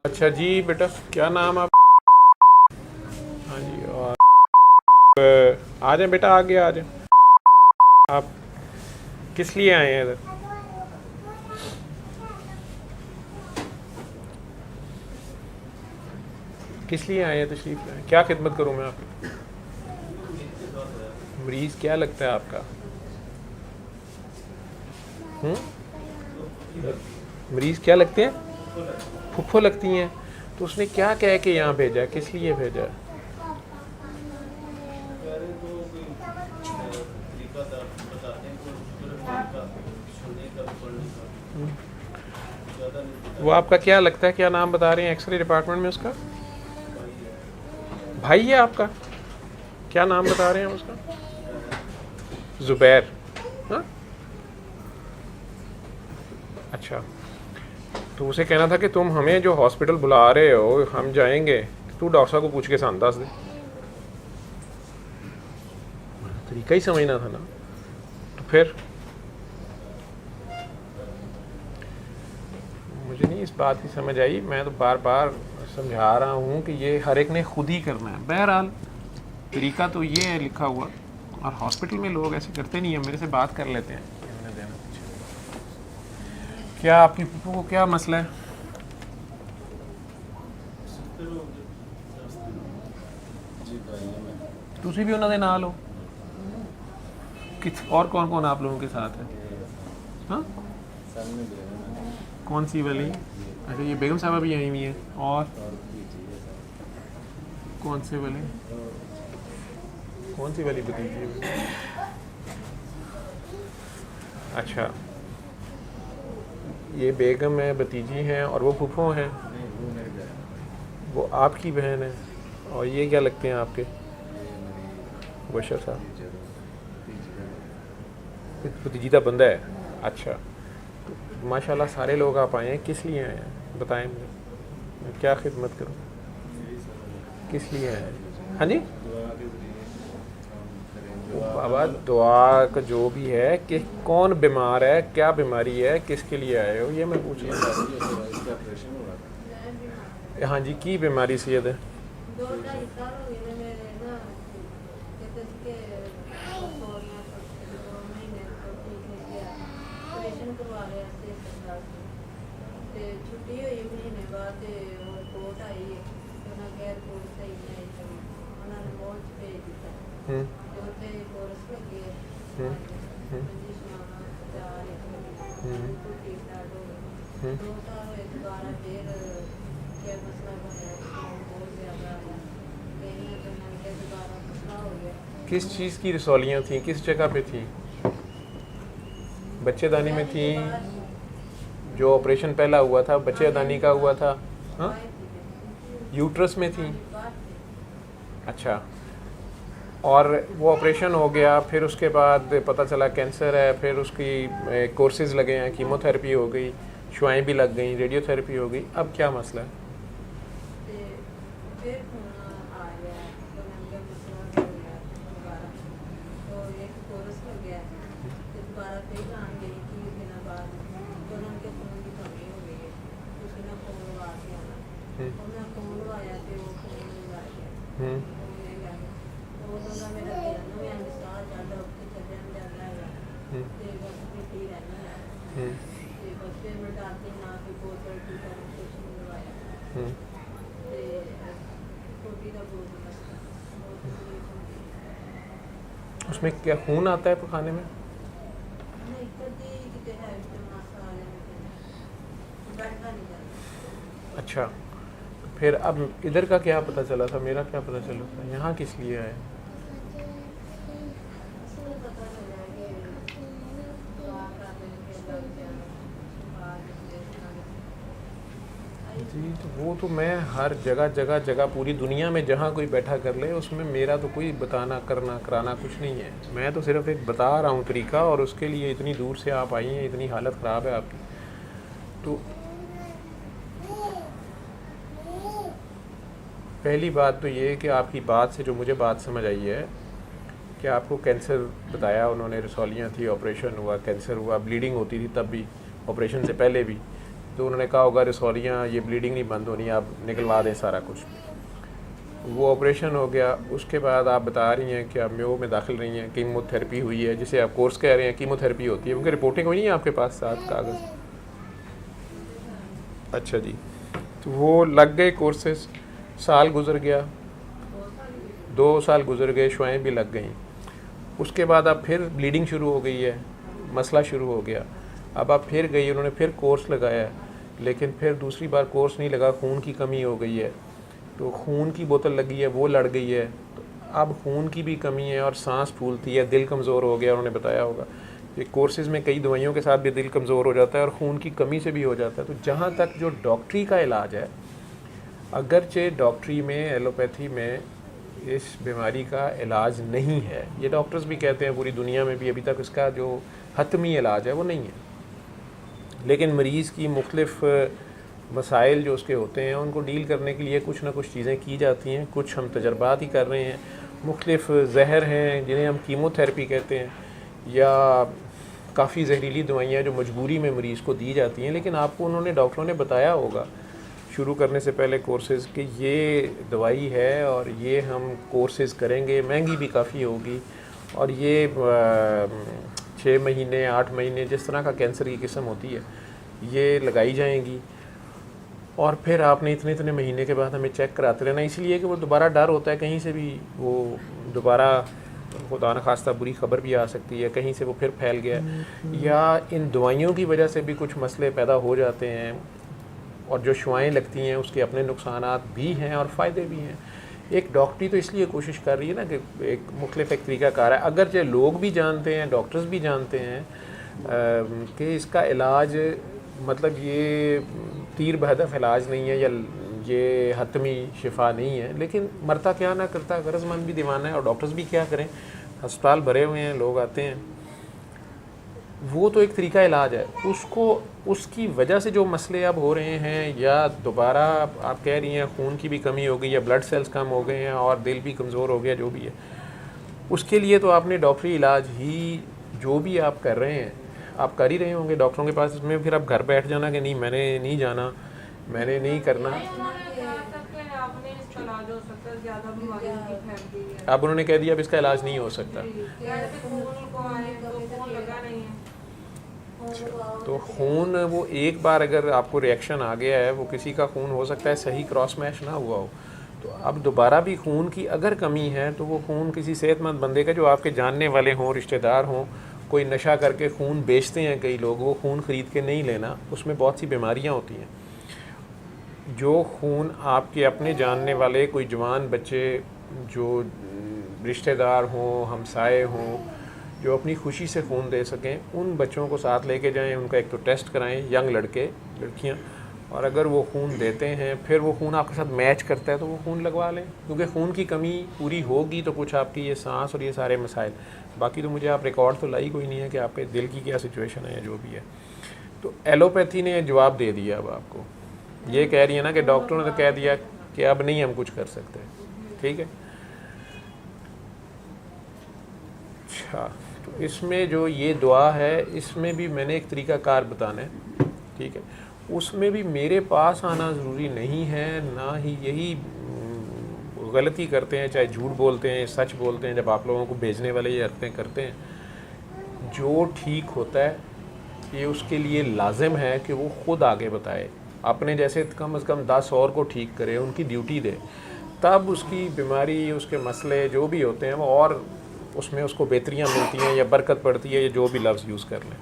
اچھا جی بیٹا، کیا نام آپ؟ ہاں جی، اور آ جائیں بیٹا، آگے آ جائیں. آپ کس لیے آئے ہیں ادھر؟ کس لیے آئے ہیں؟ تشریف لائیں. کیا خدمت کروں میں آپ کی؟ مریض کیا لگتا ہے آپ کا؟ مریض کیا لگتے ہیں؟ پھپھو لگتی ہیں. تو اس نے کیا کہہ کے یہاں بھیجا ہے؟ کس لیے بھیجا ہے؟ وہ آپ کا کیا لگتا ہے؟ کیا نام بتا رہے ہیں ایکس رے ڈپارٹمنٹ میں اس کا؟ بھائی ہے آپ کا؟ کیا نام بتا رہے ہیں اس کا؟ زبیر. ہاں اچھا، تو اسے کہنا تھا کہ تم ہمیں جو ہاسپٹل بلا رہے ہو ہم جائیں گے، تو ڈاکٹر صاحب کو پوچھ کے سان دس دے. طریقہ ہی سمجھنا تھا نا. تو پھر مجھے نہیں اس بات کی سمجھ آئی. میں تو بار بار سمجھا رہا ہوں کہ یہ ہر ایک نے خود ہی کرنا ہے. بہرحال طریقہ تو یہ ہے لکھا ہوا، اور ہاسپٹل میں لوگ ایسے کرتے نہیں ہیں. میرے سے بات کر لیتے ہیں. کیا آپ کی پھوپھو کو کیا مسئلہ ہے؟ تسی بھی انہوں نے نال ہو؟ اور کون کون آپ لوگوں کے ساتھ ہے؟ ہاں کون سی والی؟ اچھا، یہ بیگم صاحبہ بھی آئی ہوئی ہیں. اور کون سے والے؟ کون سی والی بتیجی ہے؟ اچھا، یہ بیگم ہے، بتیجی ہیں، اور وہ پھوپھو ہیں. وہ آپ کی بہن ہے. اور یہ کیا لگتے ہیں آپ کے؟ بشر صاحب بتیجیدہ بندہ ہے. اچھا، ماشاء اللہ سارے لوگ آپ آئے ہیں. کس لیے آئے ہیں بتائیں مجھے، میں کیا خدمت کروں؟ کس لیے آئے ہیں؟ ہاں جی بابا، دعا کا جو بھی ہے کہ کون بیمار ہے، کیا بیماری ہے، کس کے لیے آئے ہو، یہ میں پوچھ رہا ہوں. ہاں جی، کی بیماری سید ہے؟ کس چیز کی رسولیاں تھیں؟ کس جگہ پہ تھیں؟ بچے دانی میں تھیں؟ جو آپریشن پہلا ہوا تھا بچے دانی کا ہوا تھا؟ ہاں، یوٹرس میں تھیں؟ اچھا، اور وہ آپریشن ہو گیا، پھر اس کے بعد پتہ چلا کینسر ہے، پھر اس کی کورسز لگے ہیں، کیمو تھراپی ہو گئی، شعائیں بھی لگ گئیں، ریڈیو تھراپی ہو گئی. اب کیا مسئلہ ہے؟ اس میں کیا خون آتا ہے پخانے میں؟ اچھا، پھر اب ادھر کا کیا پتہ چلا تھا؟ میرا کیا پتہ چلا تھا؟ یہاں کس لیے آئے؟ جی، تو وہ تو میں ہر جگہ جگہ جگہ پوری دنیا میں جہاں کوئی بیٹھا کر لے، اس میں میرا تو کوئی بتانا کرنا کرانا کچھ نہیں ہے. میں تو صرف ایک بتا رہا ہوں طریقہ، اور اس کے لیے اتنی دور سے آپ آئی ہیں، اتنی حالت خراب ہے آپ کی. تو پہلی بات تو یہ کہ آپ کی بات سے جو مجھے بات سمجھ آئی ہے کہ آپ کو کینسر بتایا انہوں نے، رسولیاں تھی، آپریشن ہوا، کینسر ہوا، بلیڈنگ ہوتی تھی تب بھی، آپریشن سے پہلے بھی. تو انہوں نے کہا ہوگا رسولیاں یہ بلیڈنگ نہیں بند ہونی, آپ نکلوا دیں سارا کچھ. وہ آپریشن ہو گیا. اس کے بعد آپ بتا رہی ہیں کہ آپ میو میں داخل رہی ہیں, کیمو تھراپی ہوئی ہے, جسے آپ کورس کہہ رہے ہیں کیمو تھراپی ہوتی ہے, کیونکہ رپورٹنگ ہوئی نہیں ہے آپ کے پاس ساتھ کاغذ. اچھا جی, تو وہ لگ گئے کورسز, سال گزر گیا, 2 سال گزر گئے, شوائیں بھی لگ گئیں. اس کے بعد اب پھر بلیڈنگ شروع ہو گئی ہے, مسئلہ شروع ہو گیا. اب آپ پھر گئی, انہوں نے پھر کورس لگایا, لیکن پھر دوسری بار کورس نہیں لگا, خون کی کمی ہو گئی ہے, تو خون کی بوتل لگی ہے, وہ لڑ گئی ہے. تو اب خون کی بھی کمی ہے اور سانس پھولتی ہے, دل کمزور ہو گیا. انہوں نے بتایا ہوگا کہ کورسز میں کئی دوائیوں کے ساتھ بھی دل کمزور ہو جاتا ہے اور خون کی کمی سے بھی ہو جاتا ہے. تو جہاں تک جو ڈاکٹری کا علاج ہے, اگرچہ ڈاکٹری میں ایلوپیتھی میں اس بیماری کا علاج نہیں ہے, یہ ڈاکٹرز بھی کہتے ہیں پوری دنیا میں بھی ابھی تک اس کا جو حتمی علاج ہے وہ نہیں ہے, لیکن مریض کی مختلف مسائل جو اس کے ہوتے ہیں ان کو ڈیل کرنے کے لیے کچھ نہ کچھ چیزیں کی جاتی ہیں. کچھ ہم تجربات ہی کر رہے ہیں. مختلف زہر ہیں جنہیں ہم کیمو تھراپی کہتے ہیں, یا کافی زہریلی دوائیاں جو مجبوری میں مریض کو دی جاتی ہیں. لیکن آپ کو انہوں نے ڈاکٹروں نے بتایا ہوگا شروع کرنے سے پہلے کورسز کہ یہ دوائی ہے اور یہ ہم کورسز کریں گے, مہنگی بھی کافی ہوگی, اور یہ 6 مہینے 8 مہینے جس طرح کا کینسر کی قسم ہوتی ہے یہ لگائی جائیں گی, اور پھر آپ نے اتنے مہینے کے بعد ہمیں چیک کراتے رہنا. اس لیے کہ وہ دوبارہ ڈر ہوتا ہے کہیں سے بھی وہ دوبارہ خدا نخواستہ بری خبر بھی آ سکتی ہے, کہیں سے وہ پھر پھیل گیا, یا ان دوائیوں کی وجہ سے بھی کچھ مسئلے پیدا ہو جاتے ہیں. اور جو شوائیں لگتی ہیں اس کے اپنے نقصانات بھی ہیں اور فائدے بھی ہیں. ایک ڈاکٹری تو اس لیے کوشش کر رہی ہے نا کہ ایک مختلف ایک طریقہ کار ہے, اگرچہ لوگ بھی جانتے ہیں, ڈاکٹرز بھی جانتے ہیں کہ اس کا علاج مطلب یہ تیر بہدف علاج نہیں ہے یا یہ حتمی شفا نہیں ہے, لیکن مرتا کیا نہ کرتا, غرض مند بھی دیوانہ ہے, اور ڈاکٹرز بھی کیا کریں, ہسپتال بھرے ہوئے ہیں, لوگ آتے ہیں. وہ تو ایک طریقہ علاج ہے. اس کی وجہ سے جو مسئلے اب ہو رہے ہیں, یا دوبارہ آپ کہہ رہی ہیں خون کی بھی کمی ہو گئی, یا بلڈ سیلز کم ہو گئے ہیں اور دل بھی کمزور ہو گیا, جو بھی ہے, اس کے لیے تو آپ نے ڈاکٹری علاج ہی جو بھی آپ کر رہے ہیں آپ کر ہی رہے ہوں گے ڈاکٹروں کے پاس. اس میں پھر آپ گھر بیٹھ جانا کہ نہیں میں نے نہیں جانا, میں نے نہیں کرنا. اب انہوں نے کہہ دیا اب اس کا علاج نہیں ہو سکتا. تو خون وہ ایک بار اگر آپ کو ریئیکشن آ گیا ہے, وہ کسی کا خون ہو سکتا ہے صحیح کراس میچ نہ ہوا ہو, تو اب دوبارہ بھی خون کی اگر کمی ہے تو وہ خون کسی صحت مند بندے کا جو آپ کے جاننے والے ہوں, رشتہ دار ہوں, کوئی نشہ کر کے خون بیچتے ہیں کئی لوگ, وہ خون خرید کے نہیں لینا. اس میں بہت سی بیماریاں ہوتی ہیں. جو خون آپ کے اپنے جاننے والے کوئی جوان بچے جو رشتہ دار ہوں, ہمسائے ہوں, جو اپنی خوشی سے خون دے سکیں, ان بچوں کو ساتھ لے کے جائیں, ان کا ایک تو ٹیسٹ کرائیں, ینگ لڑکے لڑکیاں, اور اگر وہ خون دیتے ہیں پھر وہ خون آپ کے ساتھ میچ کرتا ہے تو وہ خون لگوا لیں, کیونکہ خون کی کمی پوری ہوگی تو کچھ آپ کی یہ سانس اور یہ سارے مسائل. باقی تو مجھے آپ ریکارڈ تو لائی کوئی نہیں ہے کہ آپ کے دل کی کیا سچویشن ہے یا جو بھی ہے. تو ایلوپیتھی نے جواب دے دیا. اب آپ کو یہ کہہ رہی ہے نا کہ ڈاکٹروں نے تو کہہ دیا کہ اب نہیں ہم کچھ کر سکتے, ٹھیک ہے. اچھا, تو اس میں جو یہ دعا ہے اس میں بھی میں نے ایک طریقہ کار بتانا ہے, ٹھیک ہے. اس میں بھی میرے پاس آنا ضروری نہیں ہے, نہ ہی یہی غلطی کرتے ہیں, چاہے جھوٹ بولتے ہیں سچ بولتے ہیں, جب آپ لوگوں کو بھیجنے والے یہ حرکتیں کرتے ہیں. جو ٹھیک ہوتا ہے یہ اس کے لیے لازم ہے کہ وہ خود آگے بتائے, اپنے جیسے کم از کم 10 اور کو ٹھیک کرے, ان کی ڈیوٹی دے, تب اس کی بیماری اس کے مسئلے جو بھی ہوتے ہیں وہ اور اس میں اس کو بہتریاں ملتی ہیں یا برکت پڑتی ہے, یا جو بھی لفظ یوز کر لیں.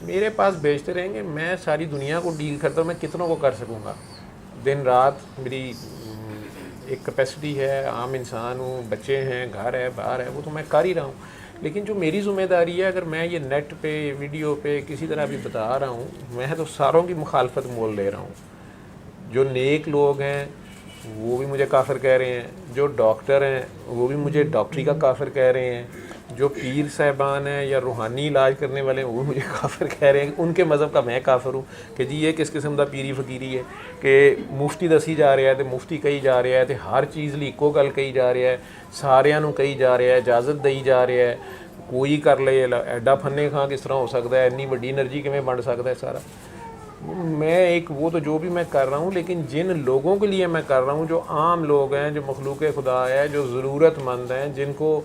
میرے پاس بھیجتے رہیں گے, میں ساری دنیا کو ڈیل کرتا ہوں, میں کتنوں کو کر سکوں گا, دن رات میری ایک کیپیسٹی ہے, عام انسان ہوں, بچے ہیں, گھر ہے, باہر ہے, وہ تو میں کر ہی رہا ہوں. لیکن جو میری ذمہ داری ہے, اگر میں یہ نیٹ پہ ویڈیو پہ کسی طرح بھی بتا رہا ہوں, میں تو ساروں کی مخالفت مول لے رہا ہوں. جو نیک لوگ ہیں وہ بھی مجھے کافر کہہ رہے ہیں, جو ڈاکٹر ہیں وہ بھی مجھے ڈاکٹری کا کافر کہہ رہے ہیں, جو پیر صاحبان ہیں یا روحانی علاج کرنے والے ہیں وہ مجھے کافر کہہ رہے ہیں. ان کے مذہب کا میں کافر ہوں کہ جی یہ کس قسم کا پیری فقیری ہے کہ مفتی دسی جا رہا ہے تو مفتی کہی جا رہا ہے, تو ہر چیز لی اکو گل کہی جا رہا ہے, سارے نو کہی جا رہا ہے, اجازت دئی جا رہا ہے, کوئی کر لے, ایڈا فنے کھاں کس طرح ہو سکتا ہے, انی وڈی انرجی کیویں بن سکتا ہے سارا. میں ایک وہ تو جو بھی میں کر رہا ہوں، لیکن جن لوگوں کے لیے میں کر رہا ہوں، جو عام لوگ ہیں، جو مخلوق خدا ہے، جو ضرورت مند ہیں، جن کو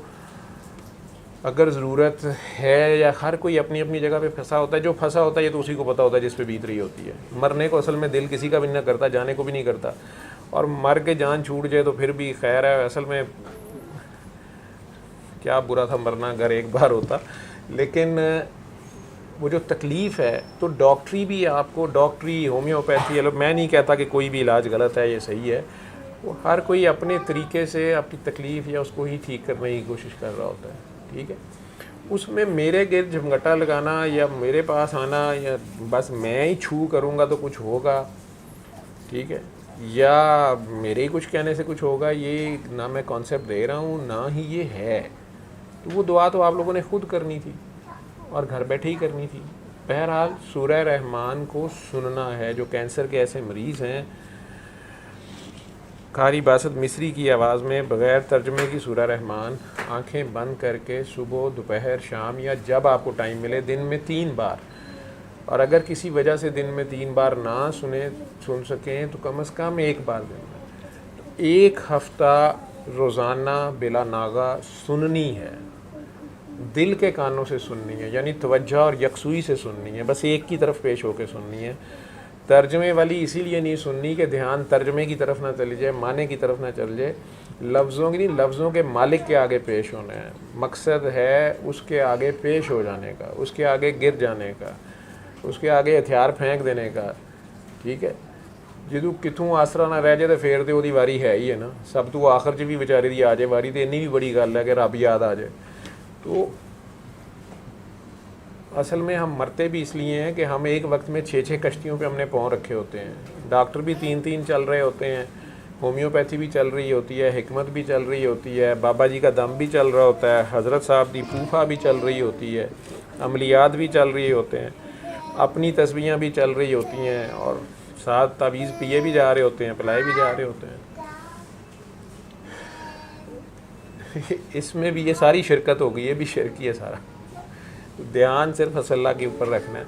اگر ضرورت ہے، یا ہر کوئی اپنی اپنی جگہ پہ پھنسا ہوتا ہے، جو پھنسا ہوتا ہے یہ تو اسی کو پتہ ہوتا ہے جس پہ بیت رہی ہوتی ہے. مرنے کو اصل میں دل کسی کا بھی نہیں کرتا، جانے کو بھی نہیں کرتا، اور مر کے جان چھوٹ جائے تو پھر بھی خیر ہے. اصل میں کیا برا تھا مرنا اگر ایک بار ہوتا. لیکن وہ جو تکلیف ہے، تو ڈاکٹری بھی آپ کو، ڈاکٹری، ہومیوپیتھی، میں نہیں کہتا کہ کوئی بھی علاج غلط ہے، یہ صحیح ہے. وہ ہر کوئی اپنے طریقے سے اپنی تکلیف یا اس کو ہی ٹھیک کرنے کی کوشش کر رہا ہوتا ہے. ٹھیک ہے، اس میں میرے گرد جھمگٹا لگانا یا میرے پاس آنا یا بس میں ہی چھو کروں گا تو کچھ ہوگا، ٹھیک ہے، یا میرے ہی کچھ کہنے سے کچھ ہوگا، یہ نہ میں کانسیپٹ دے رہا ہوں نہ ہی یہ ہے. تو وہ دعا تو آپ لوگوں نے خود کرنی تھی اور گھر بیٹھے ہی کرنی تھی. بہرحال سورہ رحمان کو سننا ہے. جو کینسر کے ایسے مریض ہیں، قاری باسط مصری کی آواز میں بغیر ترجمے کی سورہ رحمان آنکھیں بند کر کے صبح، دوپہر، شام، یا جب آپ کو ٹائم ملے، دن میں 3 بار، اور اگر کسی وجہ سے دن میں 3 بار نہ سن سکیں تو کم از کم 1 بار دن میں 1 ہفتہ روزانہ بلا ناغہ سننی ہے. دل کے کانوں سے سننی ہے، یعنی توجہ اور یکسوئی سے سننی ہے، بس ایک کی طرف پیش ہو کے سننی ہے. ترجمے والی اسی لیے نہیں سننی کہ دھیان ترجمے کی طرف نہ چلی جائے، معنی کی طرف نہ چل جائے. لفظوں کی نہیں، لفظوں کے مالک کے آگے پیش ہونا ہے. مقصد ہے اس کے آگے پیش ہو جانے کا، اس کے آگے گر جانے کا، اس کے آگے ہتھیار پھینک دینے کا. ٹھیک ہے، جدو کتوں آسرا نہ رہ جائے تو پھر تو وہی واری ہے ہی ہے نا. سب تو آخر 'چ بھی بیچاری دی آ جائے واری، تو اینی بھی بڑی گل ہے کہ رب یاد آ جائے. تو اصل میں ہم مرتے بھی اس لیے ہیں کہ ہم ایک وقت میں 6 کشتیوں پہ ہم نے پاؤں رکھے ہوتے ہیں. ڈاکٹر بھی 3 چل رہے ہوتے ہیں، ہومیوپیتھی بھی چل رہی ہوتی ہے، حکمت بھی چل رہی ہوتی ہے، بابا جی کا دم بھی چل رہا ہوتا ہے، حضرت صاحب کی پھوپھا بھی چل رہی ہوتی ہے، عملیات بھی چل رہی ہوتے ہیں، اپنی تسبیحاں بھی چل رہی ہوتی ہیں، اور ساتھ تعویذ پیے بھی جا رہے ہوتے ہیں، پلائے بھی جا رہے ہوتے ہیں. اس میں بھی یہ ساری شرکت ہوگی، یہ بھی شرکی ہے سارا. دھیان صرف اصل اللہ کے اوپر رکھنا ہے.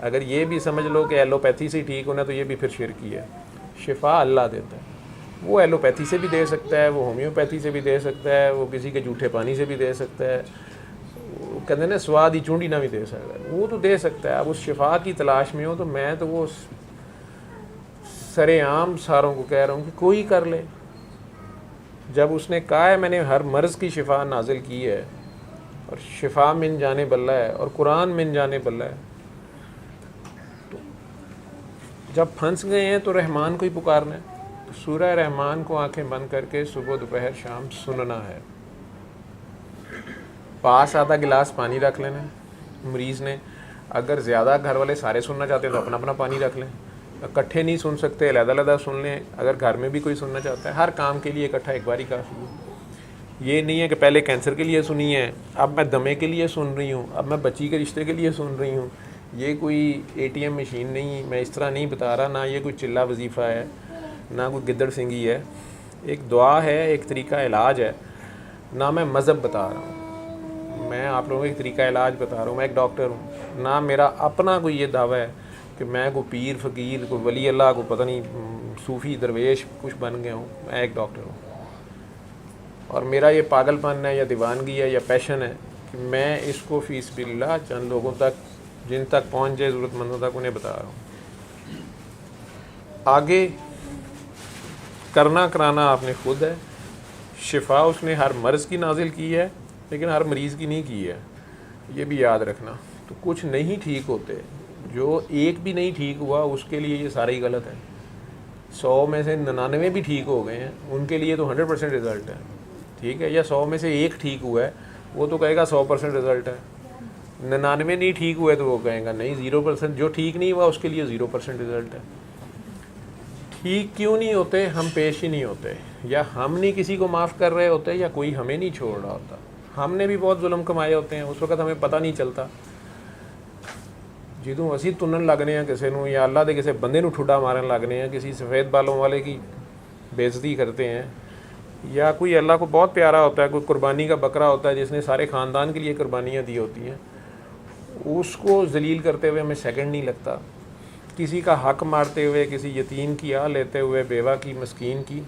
اگر یہ بھی سمجھ لو کہ ایلوپیتھی سے ٹھیک ہونا تو یہ بھی پھر شرکی ہے. شفا اللہ دیتا ہے، وہ ایلوپیتھی سے بھی دے سکتا ہے، وہ ہومیوپیتھی سے بھی دے سکتا ہے، وہ کسی کے جھوٹے پانی سے بھی دے سکتا ہے، وہ کہتے ہیں نا سواد ہی چونڈی نہ بھی دے سکتا ہے، وہ تو دے سکتا ہے. اب اس شفا کی تلاش میں ہو تو میں تو وہ سر عام ساروں کو کہہ رہا ہوں کہ کوئی کر لے. جب اس نے کہا ہے میں نے ہر مرض کی شفا نازل کی ہے، اور شفا من جانب اللہ ہے، اور قرآن من جانب اللہ ہے، تو جب پھنس گئے ہیں تو رحمان کو ہی پکارنا ہے. تو سورہ رحمان کو آنکھیں بند کر کے صبح، دوپہر، شام سننا ہے. پاس آدھا گلاس پانی رکھ لینا ہے مریض نے. اگر زیادہ گھر والے سارے سننا چاہتے ہیں تو اپنا اپنا پانی رکھ لیں. اکٹھے نہیں سن سکتے، علیحدہ علیحدہ سن لیں. اگر گھر میں بھی کوئی سننا چاہتا ہے، ہر کام کے لیے اکٹھا ایک باری کافی ہے. یہ نہیں ہے کہ پہلے کینسر کے لیے سنی ہے، اب میں دمے کے لیے سن رہی ہوں، اب میں بچی کے رشتے کے لیے سن رہی ہوں. یہ کوئی ATM مشین نہیں، میں اس طرح نہیں بتا رہا. نہ یہ کوئی چلا وظیفہ ہے، نہ کوئی گدڑ سنگھی ہے. ایک دعا ہے، ایک طریقہ علاج ہے. نہ میں مذہب بتا رہا ہوں، میں آپ لوگوں کو ایک طریقہ علاج بتا رہا ہوں. میں ایک ڈاکٹر ہوں. نہ میرا اپنا کوئی یہ دعویٰ ہے کہ میں کوئی پیر فقیر، کوئی ولی اللہ، کو پتہ نہیں صوفی درویش کچھ بن گیا ہوں. میں ایک ڈاکٹر ہوں، اور میرا یہ پاگل پن ہے یا دیوانگی ہے یا پیشن ہے کہ میں اس کو فی سبیل اللہ چند لوگوں تک، جن تک پہنچ جائے ضرورت مندوں تک، انہیں بتا رہا ہوں. آگے کرنا کرانا آپ نے خود ہے. شفا اس نے ہر مرض کی نازل کی ہے، لیکن ہر مریض کی نہیں کی ہے، یہ بھی یاد رکھنا. تو کچھ نہیں ٹھیک ہوتے، جو ایک بھی نہیں ٹھیک ہوا اس کے لیے یہ سارا ہی غلط ہے. 100 میں سے 99 بھی ٹھیک ہو گئے ہیں، ان کے لیے تو 100% رزلٹ ہے. ٹھیک ہے، یا 100 میں سے ایک ٹھیک ہوا ہے، وہ تو کہے گا 100% رزلٹ ہے. 99 نہیں ٹھیک ہوئے تو وہ کہے گا نہیں 0%. جو ٹھیک نہیں ہوا اس کے لیے 0% رزلٹ ہے. ٹھیک کیوں نہیں ہوتے؟ ہم پیش ہی نہیں ہوتے، یا ہم نہیں کسی کو معاف کر رہے ہوتے، یا کوئی ہمیں نہیں چھوڑ رہا ہوتا. ہم نے بھی بہت ظلم کمائے ہوتے ہیں، اس وقت ہمیں پتہ نہیں چلتا. جدوں اسی تنن لگنے ہیں کسی نو، یا اللہ دے کسی بندے نو ٹھڈا مارن لگنے ہیں، کسی سفید بالوں والے کی بے عزتی کرتے ہیں، یا کوئی اللہ کو بہت پیارا ہوتا ہے، کوئی قربانی کا بکرا ہوتا ہے جس نے سارے خاندان کے لیے قربانیاں دی ہوتی ہیں، اس کو ذلیل کرتے ہوئے ہمیں سیکنڈ نہیں لگتا. کسی کا حق مارتے ہوئے، کسی یتیم کی آہ لیتے ہوئے، بیوہ کی، مسکین کی،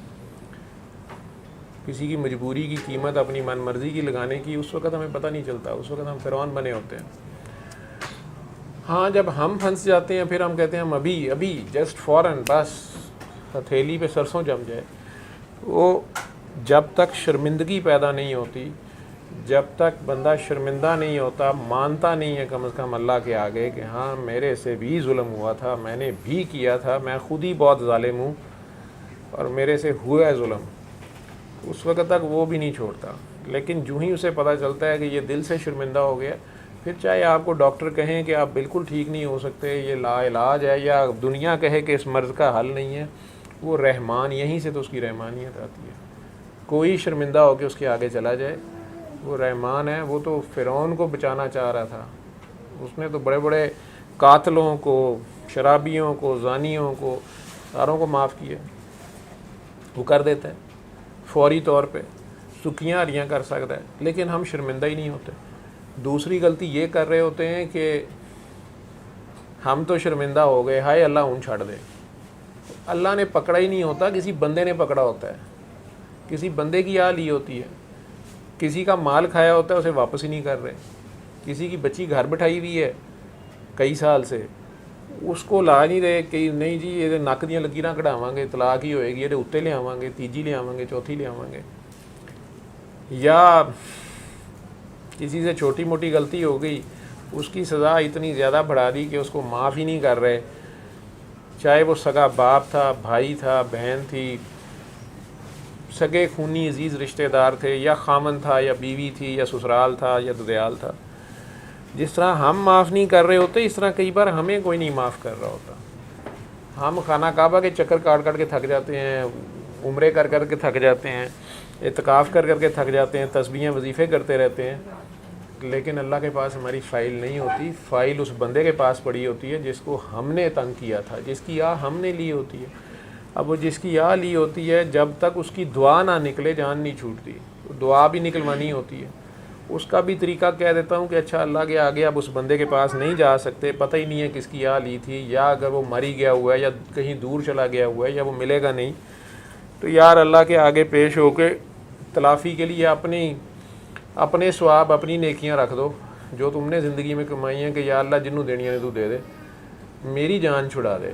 کسی کی مجبوری کی قیمت اپنی من مرضی کی لگانے کی، اس وقت ہمیں پتہ نہیں چلتا، اس وقت ہم فرعون بنے ہوتے ہیں. ہاں جب ہم پھنس جاتے ہیں پھر ہم کہتے ہیں ہم ابھی جسٹ فوراً بس ہتھیلی پہ سرسوں جم جائے. وہ جب تک شرمندگی پیدا نہیں ہوتی، جب تک بندہ شرمندہ نہیں ہوتا، مانتا نہیں ہے کم از کم اللہ کے آگے کہ ہاں میرے سے بھی ظلم ہوا تھا، میں نے بھی کیا تھا، میں خود ہی بہت ظالم ہوں اور میرے سے ہوا ہے ظلم، اس وقت تک وہ بھی نہیں چھوڑتا. لیکن جو ہی اسے پتہ چلتا ہے کہ یہ دل سے شرمندہ ہو گیا، پھر چاہے آپ کو ڈاکٹر کہیں کہ آپ بالکل ٹھیک نہیں ہو سکتے، یہ لا علاج ہے، یا دنیا کہے کہ اس مرض کا حل نہیں ہے، وہ رحمان یہیں سے تو اس کی رحمانیت آتی ہے. کوئی شرمندہ ہو کے اس کے آگے چلا جائے، وہ رحمان ہے. وہ تو فرعون کو بچانا چاہ رہا تھا، اس نے تو بڑے بڑے قاتلوں کو، شرابیوں کو، زانیوں کو، ساروں کو معاف کیا. وہ کر دیتا ہے فوری طور پہ، سکیاں ہریاں کر سکتا ہے، لیکن ہم شرمندہ ہی نہیں ہوتے. دوسری غلطی یہ کر رہے ہوتے ہیں کہ ہم تو شرمندہ ہو گئے، ہائے اللہ ان چھڑ دے. اللہ نے پکڑا ہی نہیں ہوتا، کسی بندے نے پکڑا ہوتا ہے، کسی بندے کی آہ لی ہوتی ہے، کسی کا مال کھایا ہوتا ہے اسے واپس ہی نہیں کر رہے، کسی کی بچی گھر بٹھائی ہوئی ہے کئی سال سے، اس کو لا نہیں رہے کہ نہیں جی یہ نک دیاں لکیراں کਢਾواں گے، طلاق ہی ہوئے گی، یہ اتنے لے آواں گے، تیجی لے آواں گے، چوتھی لے آواں گے. یا کسی سے چھوٹی موٹی غلطی ہو گئی، اس کی سزا اتنی زیادہ بڑھا دی کہ اس کو معاف ہی نہیں کر رہے، چاہے وہ سگا باپ تھا، بھائی تھا، بہن تھی، سگے خونی عزیز رشتہ دار تھے، یا خامن تھا، یا بیوی تھی، یا سسرال تھا، یا ددیال تھا. جس طرح ہم معاف نہیں کر رہے ہوتے، اس طرح کئی بار ہمیں کوئی نہیں معاف کر رہا ہوتا. ہم خانہ کعبہ کے چکر کاٹ کے تھک جاتے ہیں، عمرے کر کے تھک جاتے ہیں، اعتکاف کر کے تھک جاتے ہیں، تسبیحیں وظیفے کرتے رہتے ہیں، لیکن اللہ کے پاس ہماری فائل نہیں ہوتی. فائل اس بندے کے پاس پڑی ہوتی ہے جس کو ہم نے تنگ کیا تھا، جس کی آہ ہم نے لی ہوتی ہے. اب وہ جس کی آہ لی ہوتی ہے، جب تک اس کی دعا نہ نکلے جان نہیں چھوٹتی. دعا بھی نکلوانی ہوتی ہے. اس کا بھی طریقہ کہہ دیتا ہوں کہ اچھا اللہ کے آگے اب اس بندے کے پاس نہیں جا سکتے، پتہ ہی نہیں ہے کس کی آہ لی تھی، یا اگر وہ مر ہی گیا ہوا ہے یا کہیں دور چلا گیا ہوا ہے یا وہ ملے گا نہیں، تو یار اللہ کے آگے پیش ہو کے تلافی کے لیے اپنے ثواب، اپنی نیکیاں رکھ دو جو تم نے زندگی میں کمائی ہیں، کہ یا اللہ جنوں دینیاں نے تو دے دے، میری جان چھڑا دے.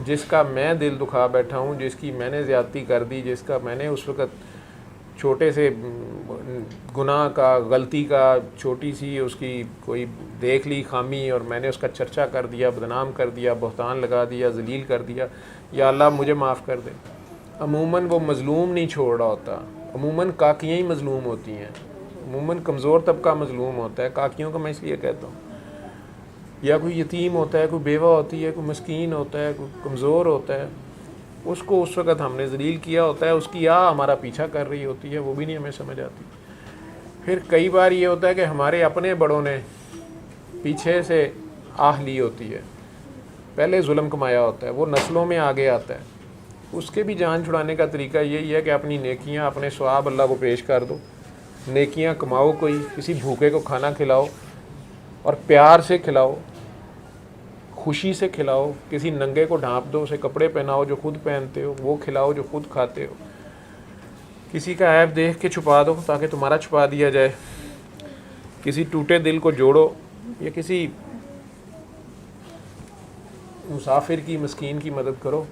جس کا میں دل دکھا بیٹھا ہوں، جس کی میں نے زیادتی کر دی، جس کا میں نے اس وقت چھوٹے سے گناہ کا، غلطی کا، چھوٹی سی اس کی کوئی دیکھ لی خامی اور میں نے اس کا چرچا کر دیا، بدنام کر دیا، بہتان لگا دیا، ذلیل کر دیا، یا اللہ مجھے معاف کر دے. عموماً وہ مظلوم نہیں چھوڑ رہا ہوتا، عموماً کاکیاں ہی مظلوم ہوتی ہیں، عموماً کمزور طبقہ مظلوم ہوتا ہے. کاکیوں کا میں اس لیے کہتا ہوں، یا کوئی یتیم ہوتا ہے، کوئی بیوہ ہوتی ہے، کوئی مسکین ہوتا ہے، کوئی کمزور ہوتا ہے، اس کو اس وقت ہم نے ذلیل کیا ہوتا ہے، اس کی آہ ہمارا پیچھا کر رہی ہوتی ہے، وہ بھی نہیں ہمیں سمجھ آتی. پھر کئی بار یہ ہوتا ہے کہ ہمارے اپنے بڑوں نے پیچھے سے آہ لی ہوتی ہے، پہلے ظلم کمایا ہوتا ہے، وہ نسلوں میں آگے آتا ہے. اس کے بھی جان چھڑانے کا طریقہ یہی ہے کہ اپنی نیکیاں، اپنے ثواب اللہ کو پیش کر دو، نیکیاں کماؤ، کوئی کسی بھوکے کو کھانا کھلاؤ اور پیار سے کھلاؤ، خوشی سے کھلاؤ. کسی ننگے کو ڈھانپ دو، اسے کپڑے پہناؤ جو خود پہنتے ہو، وہ کھلاؤ جو خود کھاتے ہو. کسی کا عیب دیکھ کے چھپا دو تاکہ تمہارا چھپا دیا جائے. کسی ٹوٹے دل کو جوڑو، یا کسی مسافر کی، مسکین کی مدد کرو.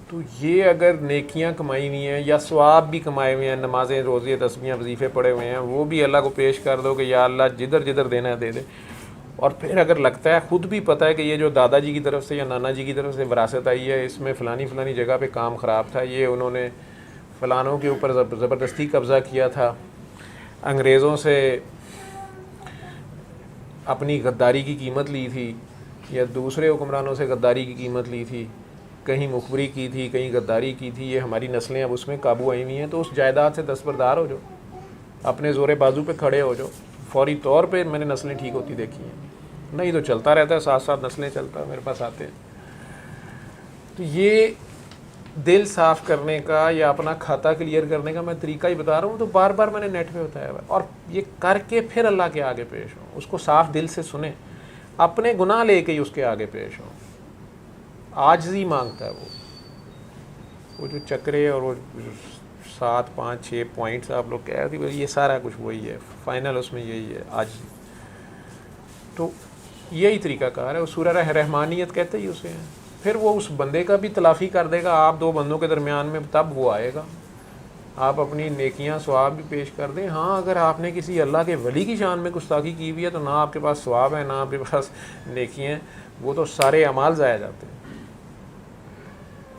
تو یہ اگر نیکیاں کمائی ہوئی ہیں یا ثواب بھی کمائے ہوئے ہیں، نمازیں، روزے، تسبیحیں، وظیفے پڑے ہوئے ہیں، وہ بھی اللہ کو پیش کر دو کہ یا اللہ جدھر جدھر دینا ہے دے دے. اور پھر اگر لگتا ہے، خود بھی پتہ ہے کہ یہ جو دادا جی کی طرف سے یا نانا جی کی طرف سے وراثت آئی ہے، اس میں فلانی جگہ پہ کام خراب تھا، یہ انہوں نے فلانوں کے اوپر زبردستی قبضہ کیا تھا، انگریزوں سے اپنی غداری کی قیمت لی تھی، یا دوسرے حکمرانوں سے غداری کی قیمت لی تھی، کہیں مخبری کی تھی، کہیں غداری کی تھی، یہ ہماری نسلیں اب اس میں قابو آئی ہوئی ہیں، تو اس جائیداد سے دستبردار ہو جاؤ، اپنے زور بازو پہ کھڑے ہو جاؤ. فوری طور پہ میں نے نسلیں ٹھیک ہوتی دیکھی ہیں، نہیں تو چلتا رہتا ہے، ساتھ ساتھ نسلیں چلتا ہے، میرے پاس آتے ہیں. تو یہ دل صاف کرنے کا یا اپنا کھاتا کلیئر کرنے کا میں طریقہ ہی بتا رہا ہوں، تو بار بار میں نے نیٹ پہ بتایا ہوا ہے. اور یہ کر کے پھر اللہ کے آگے پیش ہوں، اس کو صاف دل سے سنیں. اپنے گناہ لے کے ہی اس کے آگے پیش ہوں. عاجزی مانگتا ہے وہ جو چکرے اور وہ 7 5 6 پوائنٹس آپ لوگ کہہ رہے تھے یہ سارا کچھ وہی ہے, فائنل اس میں یہی ہے عاجزی. تو یہی طریقہ کار ہے, وہ سورہ رحمانیت کہتے ہی اسے ہیں. پھر وہ اس بندے کا بھی تلافی کر دے گا, آپ دو بندوں کے درمیان میں تب وہ آئے گا. آپ اپنی نیکیاں ثواب بھی پیش کر دیں. ہاں اگر آپ نے کسی اللہ کے ولی کی شان میں گستاخی کی ہوئی ہے تو نہ آپ کے پاس ثواب ہے نہ آپ کے پاس نیکیاں ہیں, وہ تو سارے اعمال ضائع جاتے ہیں.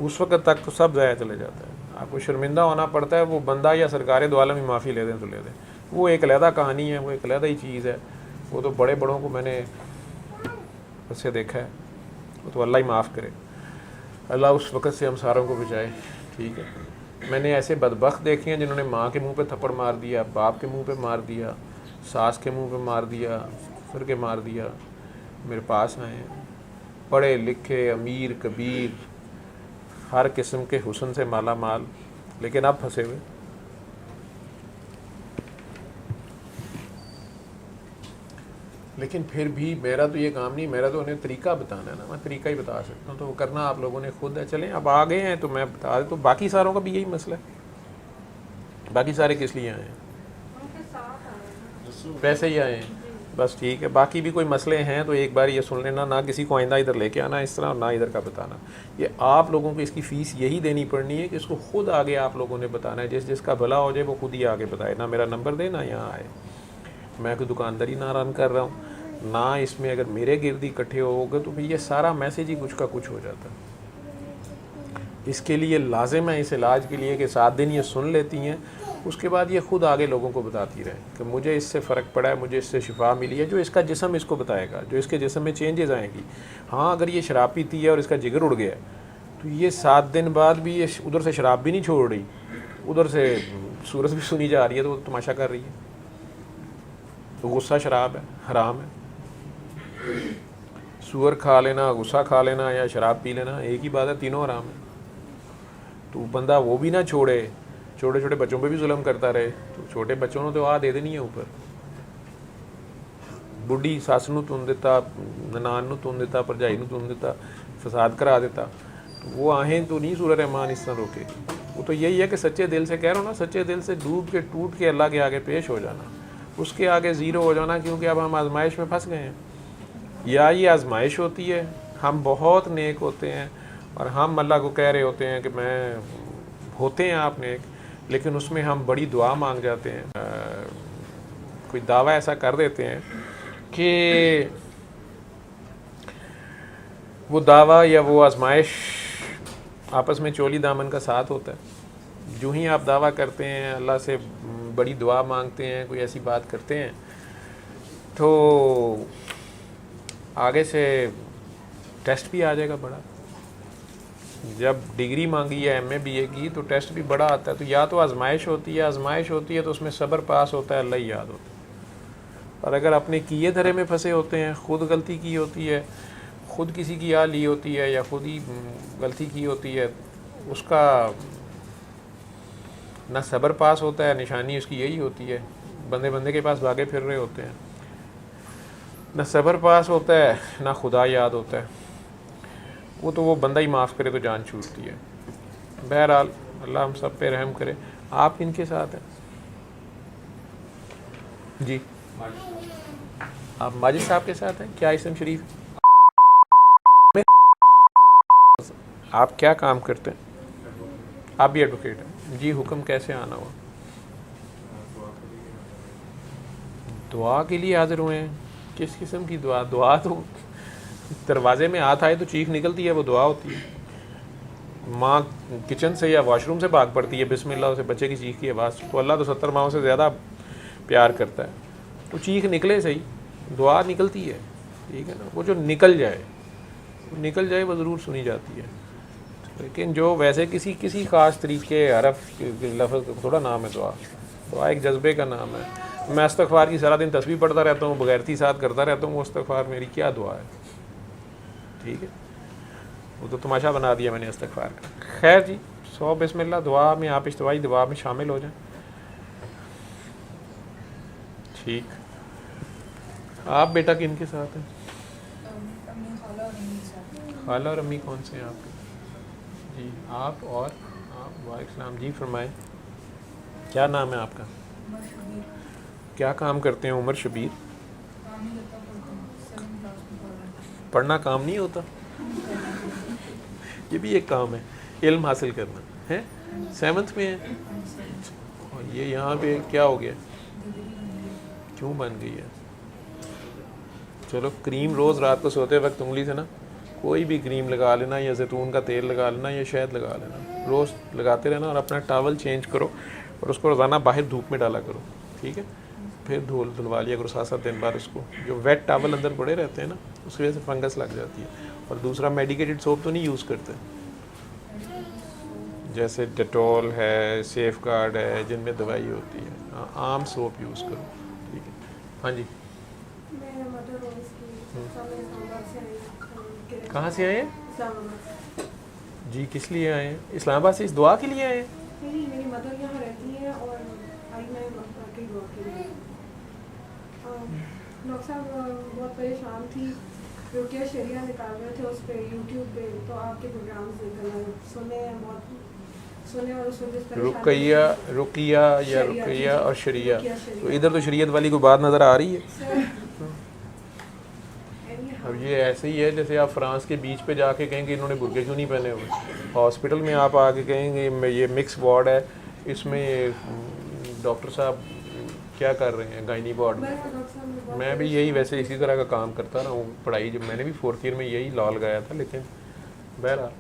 اس وقت تک تو سب ضائع چلے جاتا ہے. آپ کو شرمندہ ہونا پڑتا ہے, وہ بندہ یا سرکار دو عالم ہی معافی لے دیں تو لے دیں, وہ ایک علیحدہ کہانی ہے, وہ ایک علیحدہ ہی چیز ہے. وہ تو بڑے بڑوں کو میں نے اس سے دیکھا ہے, وہ تو اللہ ہی معاف کرے, اللہ اس وقت سے ہم ساروں کو بچائے. ٹھیک ہے, میں نے ایسے بدبخت دیکھے ہیں جنہوں نے ماں کے منہ پہ تھپڑ مار دیا, باپ کے منہ پہ مار دیا, ساس کے منہ پہ مار دیا, پھر کے مار دیا. میرے پاس آئے ہیں پڑھے لکھے امیر کبیر ہر قسم کے حسن سے مالا مال, لیکن اب پھنسے ہوئے. لیکن پھر بھی میرا تو یہ کام نہیں, میرا تو انہیں طریقہ بتانا ہے نا, میں طریقہ ہی بتا سکتا ہوں, تو وہ کرنا آپ لوگوں نے خود ہے. چلیں اب آ گئے ہیں تو میں بتا دوں, تو باقی ساروں کا بھی یہی مسئلہ ہے. باقی سارے کس لیے آئے ہیں؟ پیسے ہی آئے ہیں بس. ٹھیک ہے, باقی بھی کوئی مسئلے ہیں تو ایک بار یہ سن لینا, نہ کسی کو آئندہ ادھر لے کے آنا اس طرح, اور نہ ادھر کا بتانا. یہ آپ لوگوں کو اس کی فیس یہی دینی پڑنی ہے کہ اس کو خود آگے آپ لوگوں نے بتانا ہے. جس کا بھلا ہو جائے وہ خود ہی آگے بتائے, نہ میرا نمبر دے نہ یہاں آئے. میں کوئی دکانداری نہ رن کر رہا ہوں, نہ اس میں اگر میرے گرد اکٹھے ہوگا تو پھر یہ سارا میسیج ہی کچھ کا کچھ ہو جاتا ہے. اس کے لیے لازم ہے اس علاج کے لیے کہ 7 دن یہ سن لیتی ہیں, اس کے بعد یہ خود آگے لوگوں کو بتاتی رہے کہ مجھے اس سے فرق پڑا ہے, مجھے اس سے شفا ملی ہے. جو اس کا جسم اس کو بتائے گا, جو اس کے جسم میں چینجز آئیں گی. ہاں اگر یہ شراب پیتی ہے اور اس کا جگر اڑ گیا ہے تو یہ 7 دن بعد بھی یہ ادھر سے شراب بھی نہیں چھوڑ رہی, ادھر سے سورج بھی سنی جا رہی ہے تو وہ تماشا کر رہی ہے. تو غصہ شراب ہے, حرام ہے. سور کھا لینا, غصہ کھا لینا یا شراب پی لینا ایک ہی بات ہے, تینوں حرام ہے. تو بندہ وہ بھی نہ چھوڑے, چھوٹے چھوٹے بچوں پہ بھی ظلم کرتا رہے. تو چھوٹے بچوں نے تو دے دینی ہے اوپر. بڈھی سس نو تن دیتا, ننان نو تن دیتا, پرجائی نو تن دیتا, فساد کرا دیتا. تو وہ آہیں تو نہیں سورہ رحمان اس طرح روکے. وہ تو یہی ہے کہ سچے دل سے کہہ رہا ہوں نا, سچے دل سے ڈوب کے ٹوٹ کے اللہ کے آگے پیش ہو جانا, اس کے آگے زیرو ہو جانا. کیونکہ اب ہم آزمائش میں پھنس گئے ہیں. یا یہ آزمائش ہوتی ہے, ہم بہت نیک ہوتے ہیں اور ہم اللہ کو کہہ رہے ہوتے ہیں کہ میں ہوتے ہیں آپ نیک, لیکن اس میں ہم بڑی دعا مانگ جاتے ہیں, کوئی دعویٰ ایسا کر دیتے ہیں کہ وہ دعویٰ یا وہ آزمائش آپس میں چولی دامن کا ساتھ ہوتا ہے. جو ہی آپ دعویٰ کرتے ہیں, اللہ سے بڑی دعا مانگتے ہیں, کوئی ایسی بات کرتے ہیں, تو آگے سے ٹیسٹ بھی آ جائے گا بڑا. جب ڈگری مانگی ہے ایم اے بی اے کی تو ٹیسٹ بھی بڑا آتا ہے. تو یا تو آزمائش ہوتی ہے تو اس میں صبر پاس ہوتا ہے, اللہ ہی یاد ہوتا ہے. اور اگر اپنے کیے دھرے میں پھنسے ہوتے ہیں, خود غلطی کی ہوتی ہے, خود کسی کی آ لی ہوتی ہے یا خود ہی غلطی کی ہوتی ہے, اس کا نہ صبر پاس ہوتا ہے, نشانی اس کی یہی ہوتی ہے. بندے کے پاس بھاگے پھر رہے ہوتے ہیں, نہ صبر پاس ہوتا ہے نہ خدا یاد ہوتا ہے. وہ بندہ ہی معاف کرے تو جان چھوٹتی ہے. بہرحال اللہ ہم سب پہ رحم کرے. آپ ان کے ساتھ ہیں جی, آپ ماجد صاحب کے ساتھ ہیں کیا اسم شریف؟ آپ کیا کام کرتے ہیں؟ آپ بھی ایڈوکیٹ ہیں جی. حکم کیسے آنا ہوا؟ دعا کے لیے حاضر ہوئے ہیں. کس قسم کی دعا؟ دعا تو دروازے میں ہاتھ آئے تو چیخ نکلتی ہے, وہ دعا ہوتی ہے. ماں کچن سے یا واش روم سے بھاگ پڑتی ہے بسم اللہ سے بچے کی چیخ کی آواز, تو اللہ تو 70 ماؤں سے زیادہ پیار کرتا ہے. تو چیخ نکلے صحیح, دعا نکلتی ہے. ٹھیک ہے نا, وہ جو نکل جائے وہ ضرور سنی جاتی ہے. لیکن جو ویسے کسی خاص طریقے حرف لفظ تھوڑا نام ہے دعا ایک جذبے کا نام ہے. میں استغفار کی سارا دن تسبیح پڑھتا رہتا ہوں, بغیرتی ساتھ کرتا رہتا ہوں, وہ استغفار میری کیا دعا ہے؟ ٹھیک ہے, وہ تو تماشا بنا دیا میں نے استغفار کا. خیر جی, 100 بسم اللہ دعا میں آپ اجتماعی دعا میں شامل ہو جائیں. ٹھیک, آپ بیٹا کن کے ساتھ ہیں؟ خالہ اور امی کون سے ہیں آپ کے؟ جی آپ اور آپ، وعلیکم السلام. جی فرمائیں، کیا نام ہے آپ کا؟ کیا کام کرتے ہیں عمر شبیر؟ پڑھنا کام نہیں ہوتا؟ یہ بھی ایک کام ہے، علم حاصل کرنا ہے. 7th میں ہے. اور یہ یہاں پہ کیا ہو گیا، کیوں بن گئی ہے؟ چلو کریم روز رات کو سوتے وقت انگلی سے نا کوئی بھی کریم لگا لینا، یا زیتون کا تیل لگا لینا، یا شہد لگا لینا، روز لگاتے رہنا. اور اپنا ٹاول چینج کرو اور اس کو روزانہ باہر دھوپ میں ڈالا کرو، ٹھیک ہے؟ پھر دھلوا لیا کرو 7 دن بعد. اس کو جو ویٹ ٹاول اندر پڑے رہتے ہیں نا، اس کی وجہ سے فنگس لگ جاتی ہے. اور دوسرا میڈیکیٹڈ سوپ تو نہیں یوز کرتے، جیسے ڈیٹول ہے، سیف گارڈ ہے، جن میں دوائی ہوتی ہے. عام سوپ یوز کرو، ٹھیک ہے؟ ہاں جی. کہاں سے آئے ہیں؟ جی کس لیے آئے ہیں؟ اسلام آباد سے اس دعا کے لیے آئے ہیں؟ نہیں، میری مدر یہاں رہتی ہیں اور آئی میں وقت کی دعا کے لیے. ڈاکٹر صاحب بہت پریشان تھی، رقیہ شریعہ نکال رہے تھے اس پہ یوٹیوب پہ، تو آپ کے پروگرامز نکل آئے، سنے ہیں بہت سنے، اور اس وقت رقیہ یا رقیہ اور شریعہ، تو ادھر تو شریعت والی کوئی بات نظر آ رہی ہے. اب یہ ایسے ہی ہے جیسے آپ فرانس کے بیچ پہ جا کے کہیں گے انہوں نے برقعے کیوں نہیں پہنے ہوئے، ہاسپٹل میں آپ آ کے کہیں گے یہ مکس وارڈ ہے، اس میں ڈاکٹر صاحب کیا کر رہے ہیں گائنی وارڈ میں. میں بھی یہی ویسے اسی طرح کا کام کرتا رہا ہوں. پڑھائی جب میں نے بھی 4th ایئر میں یہی لا لگایا تھا، لیکن بہرحال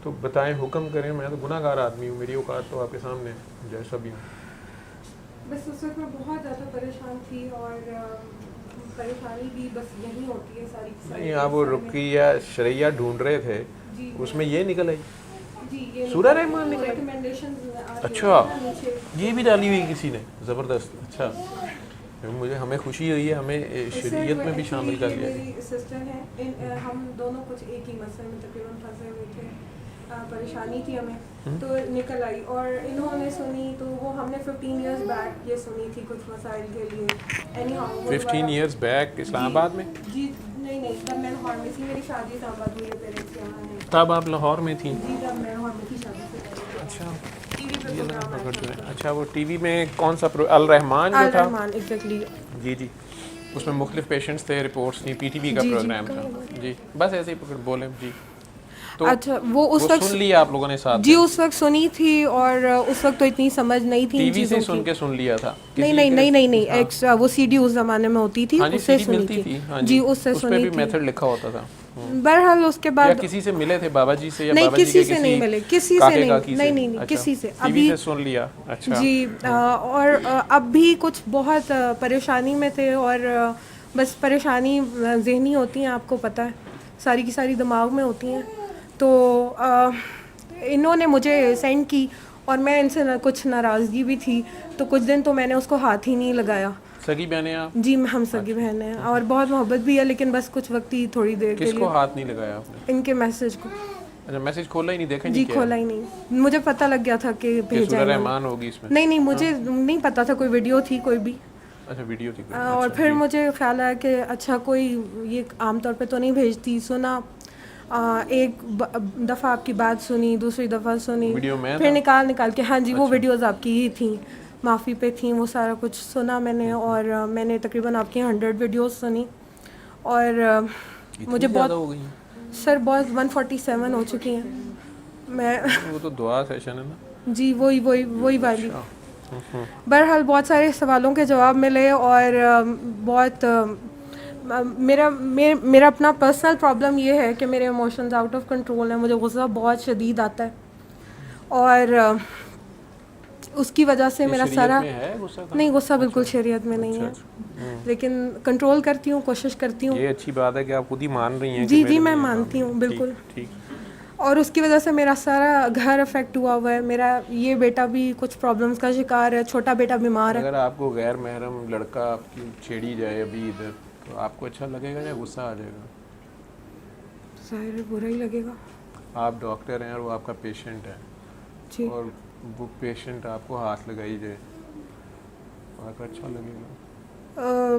تو بتائیں، حکم کریں. میں تو گناہ گار آدمی ہوں، میری اوقات تو آپ کے سامنے ہے جیسا بھی ہوں. بس اس وقت میں بہت زیادہ پریشان تھی، اور پریشانی بھی بس یہی ہوتی ہے ساری. نہیں آپ وہ رقیہ شریعہ ڈھونڈ رہے تھے، اس میں یہ نکل آئی جی، سورہ رحمان نکل آئی. ریکمنڈیشنز. اچھا یہ بھی ڈالی ہوئی کسی نے، زبردست. اچھا مجھے ہمیں خوشی ہوئی ہے، ہمیں شریعت میں بھی شامل کر لیا. میری سسٹر ہیں، ہم دونوں کچھ ایک ہی مسئلے میں تقریباً پھنسے ہوئے تھے، پریشانی تھی ہمیں، تو نکل آئی. اور انہوں نے سنی تو وہ ہم نے 15 ایئرز بیک یہ سنی تھی کچھ مسائل کے لیے. 15 ایئرز بیک اسلام آباد میں؟ جی نہیں، تب میں لاہور میں تھی، میری شادی اسلام آباد ہوئی ہے، پیرنٹس یہاں ہیں. تب آپ لاہور میں تھیں؟ جی تب میں لاہور میں تھی شادی سے پہلے. اچھا ٹی وی پہ پروگرام آیا تھا. اچھا وہ ٹی وی میں کون سا الرحمان جو تھا؟ الرحمان، ایگزیکٹلی. جی جی، اس میں مختلف پیشنٹس تھے، رپورٹس تھیں، پی ٹی وی کا پروگرام تھا. جی بس ایسے ہی بولیں. جی تو اچھا وہ اس وقت سن لیا آپ لوگوں نے ساتھ؟ جی اس وقت سنی تھی، اور اس وقت تو اتنی سمجھ نہیں تھی ٹی ان وی چیزوں سے کی. سن کے سن لیا تھا؟ نہیں، وہ سی ڈی اس زمانے میں ہوتی تھی، اس سے سنی تھی. جی اس سے اس پہ سنی بھی تھی. میتھڈ لکھا ہوتا تھا. بہرحال اس کے بعد کسی سے ملے تھے بابا جی سے، یا نہیں، بابا جی کسی سے نہیں ملے، کسی سے نہیں، کسی سے. ٹی وی سے سن لیا. اچھا جی اور اب بھی کچھ بہت پریشانی میں تھے، اور بس پریشانی ذہنی ہوتی ہیں، آپ کو پتہ ہے ساری کی ساری دماغ میں ہوتی ہیں. تو انہوں نے مجھے سینڈ کی، اور میں ان سے کچھ ناراضگی بھی تھی، تو کچھ دن تو میں نے اس کو ہاتھ ہی نہیں لگایا. سگی بہنیں آپ؟ جی ہم سگی بہنیں ہیں، اور بہت محبت بھی ہے، لیکن بس کچھ وقت ہی تھوڑی دیر کے کس لیے. کو ہاتھ نہیں لگایا آپ نے؟ ان کے میسج کو. اچھا میسج کھولا ہی نہیں، دیکھا جی کھولا ہی نہیں. مجھے پتہ لگ گیا تھا کہ بھیجا سورہ انہوں رحمان نے. ہوگی اس میں؟ نہیں مجھے نہیں پتہ تھا، کوئی ویڈیو تھی کوئی بھی. اچھا ویڈیو تھی. اور پھر مجھے خیال آیا کہ اچھا کوئی یہ عام طور پہ تو نہیں بھیجتی. سنا، ایک دفعہ آپ کی بات سنی، دوسری دفعہ سنی، ویڈیو میں پھر تھا؟ نکال کے ہاں جی وہ ویڈیوز آپ کی ہی تھیں، معافی پہ تھیں، وہ سارا کچھ سنا میں نے. اور میں نے تقریباً آپ کی 100 ویڈیوز سنی، اور مجھے بہت ہو گئی سر بہت 147 ہو چکی ہیں. میں وہ تو دعا سیشن ہے نا. جی وہی والی. بہرحال بہت سارے سوالوں کے جواب ملے، اور بہت میرا اپنا پرسنل پرابلم یہ ہے کہ میرے ایموشنز آؤٹ آف کنٹرول ہیں. مجھے غصہ بہت شدید آتا ہے، اور اس کی وجہ سے میرا سارا نہیں، غصہ بالکل شریعت میں نہیں ہے، لیکن کنٹرول کرتی ہوں، کوشش کرتی ہوں. یہ اچھی بات ہے کہ آپ خود ہی مان رہی ہیں. جی میں مانتی ہوں بالکل. اور اس کی وجہ سے میرا سارا گھر افیکٹ ہوا ہے. میرا یہ بیٹا بھی کچھ پرابلمس کا شکار ہے، چھوٹا بیٹا بیمار ہے. اگر آپ کو غیر محرم لڑکا آپ کی چھیڑی جائے ابھی ادھر، تو آپ کو اچھا لگے گا یا غصہ آ جائے گا؟ ظاہر ہے برا ہی لگے گا. آپ ڈاکٹر ہیں اور وہ آپ کا پیشنٹ ہے، جی اور وہ پیشنٹ آپ کو ہاتھ لگائی جائے، آپ کو اچھا لگے گا؟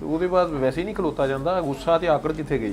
ਤੇ ਉਹਦੇ ਬਾਅਦ ਵੈਸੇ ਹੀ ਨਹੀਂ ਖਲੋਤਾ ਜਾਂਦਾ, ਗੁੱਸਾ ਤੇ ਆਕੜ ਕਿੱਥੇ ਗਈ,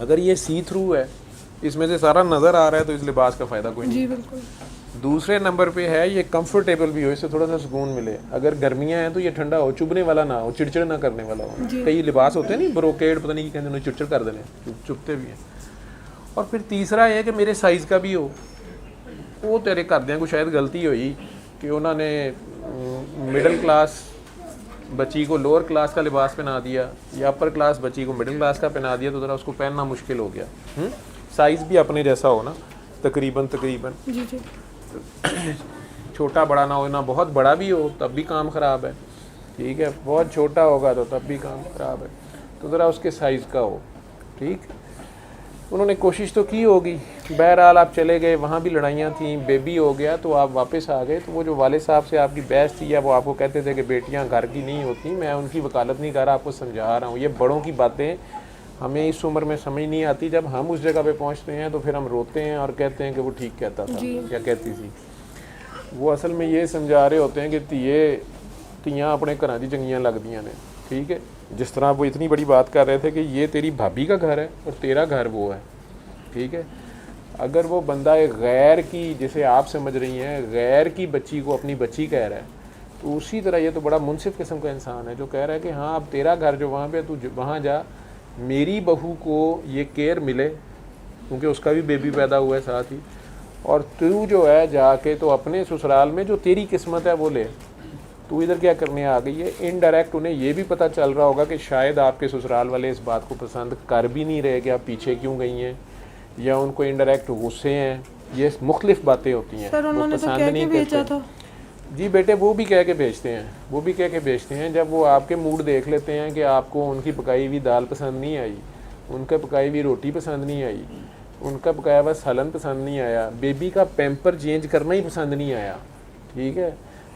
اگر یہ سی تھرو ہے, اس میں سے سارا نظر آ رہا ہے, تو اس لباس کا فائدہ کوئی نہیں. جی بالکل. دوسرے نمبر پہ ہے یہ کمفرٹیبل بھی ہو, اس سے تھوڑا سا سکون ملے. اگر گرمیاں ہیں تو یہ ٹھنڈا ہو, چبھنے والا نہ ہو, چڑچڑ نہ کرنے والا ہو. کئی لباس ہوتے ہیں نہیں بروکیڈ, پتہ نہیں کہتے ہیں, چڑچڑ کر دینے, چبھتے بھی ہیں. اور پھر تیسرا یہ کہ میرے سائز کا بھی ہو. وہ تیرے گھردیاں کو شاید غلطی ہوئی کہ انہوں نے مڈل کلاس بچی کو لوور کلاس کا لباس پہنا دیا, یا اپر کلاس بچی کو مڈل کلاس کا پہنا دیا, تو ذرا اس کو پہننا مشکل ہو گیا. سائز بھی اپنے جیسا ہو نا, تقریباً جی جی. چھوٹا بڑا نہ ہو, نہ بہت بڑا بھی ہو تب بھی کام خراب ہے, ٹھیک ہے, بہت چھوٹا ہوگا تو تب بھی کام خراب ہے. تو ذرا اس کے سائز کا ہو, ٹھیک. انہوں نے کوشش تو کی ہوگی. بہرحال آپ چلے گئے, وہاں بھی لڑائیاں تھیں, بیبی ہو گیا, تو آپ واپس آ گئے. تو وہ جو والد صاحب سے آپ کی بحث تھی, یا وہ آپ کو کہتے تھے کہ بیٹیاں گھر کی نہیں ہوتی, میں ان کی وکالت نہیں کر رہا, آپ کو سمجھا رہا ہوں. یہ بڑوں کی باتیں ہمیں اس عمر میں سمجھ نہیں آتی. جب ہم اس جگہ پہ پہنچتے ہیں تو پھر ہم روتے ہیں اور کہتے ہیں کہ وہ ٹھیک کہتا تھا یا کہتی تھی. وہ اصل میں یہ سمجھا رہے ہوتے ہیں کہ تیاں اپنے گھراں دی چنگیاں لگدیاں نے, ٹھیک ہے. جس طرح وہ اتنی بڑی بات کر رہے تھے کہ یہ تیری بھابھی کا گھر ہے اور تیرا گھر وہ ہے, ٹھیک ہے. اگر وہ بندہ ایک غیر کی, جسے آپ سمجھ رہی ہیں, غیر کی بچی کو اپنی بچی کہہ رہا ہے, تو اسی طرح یہ تو بڑا منصف قسم کا انسان ہے جو کہہ رہا ہے کہ ہاں اب تیرا گھر جو وہاں پہ, تو وہاں جا, میری بہو کو یہ کیئر ملے, کیونکہ اس کا بھی بیبی پیدا ہوا ہے ساتھ ہی, اور تو جو ہے جا کے تو اپنے سسرال میں جو تیری قسمت ہے وہ لے. تو ادھر کیا کرنے آ گئی ہے. انڈائریکٹ انہیں یہ بھی پتہ چل رہا ہوگا کہ شاید آپ کے سسرال والے اس بات کو پسند کر بھی نہیں رہے کہ آپ پیچھے کیوں گئی ہیں, یا ان کو انڈائریکٹ غصے ہیں. یہ مختلف باتیں ہوتی ہیں. سر انہوں نے تو پسند کہہ نہیں کے بھیجا کرتے. تھا. جی بیٹے, وہ بھی کہہ کے بھیجتے ہیں, وہ بھی کہہ کے بھیجتے ہیں. جب وہ آپ کے موڈ دیکھ لیتے ہیں کہ آپ کو ان کی پکائی ہوئی دال پسند نہیں آئی, ان کا پکائی ہوئی روٹی پسند نہیں آئی, ان کا پکایا ہوا سالن پسند نہیں آیا, بیبی کا پیمپر چینج کرنا ہی پسند نہیں آیا, ٹھیک ہے,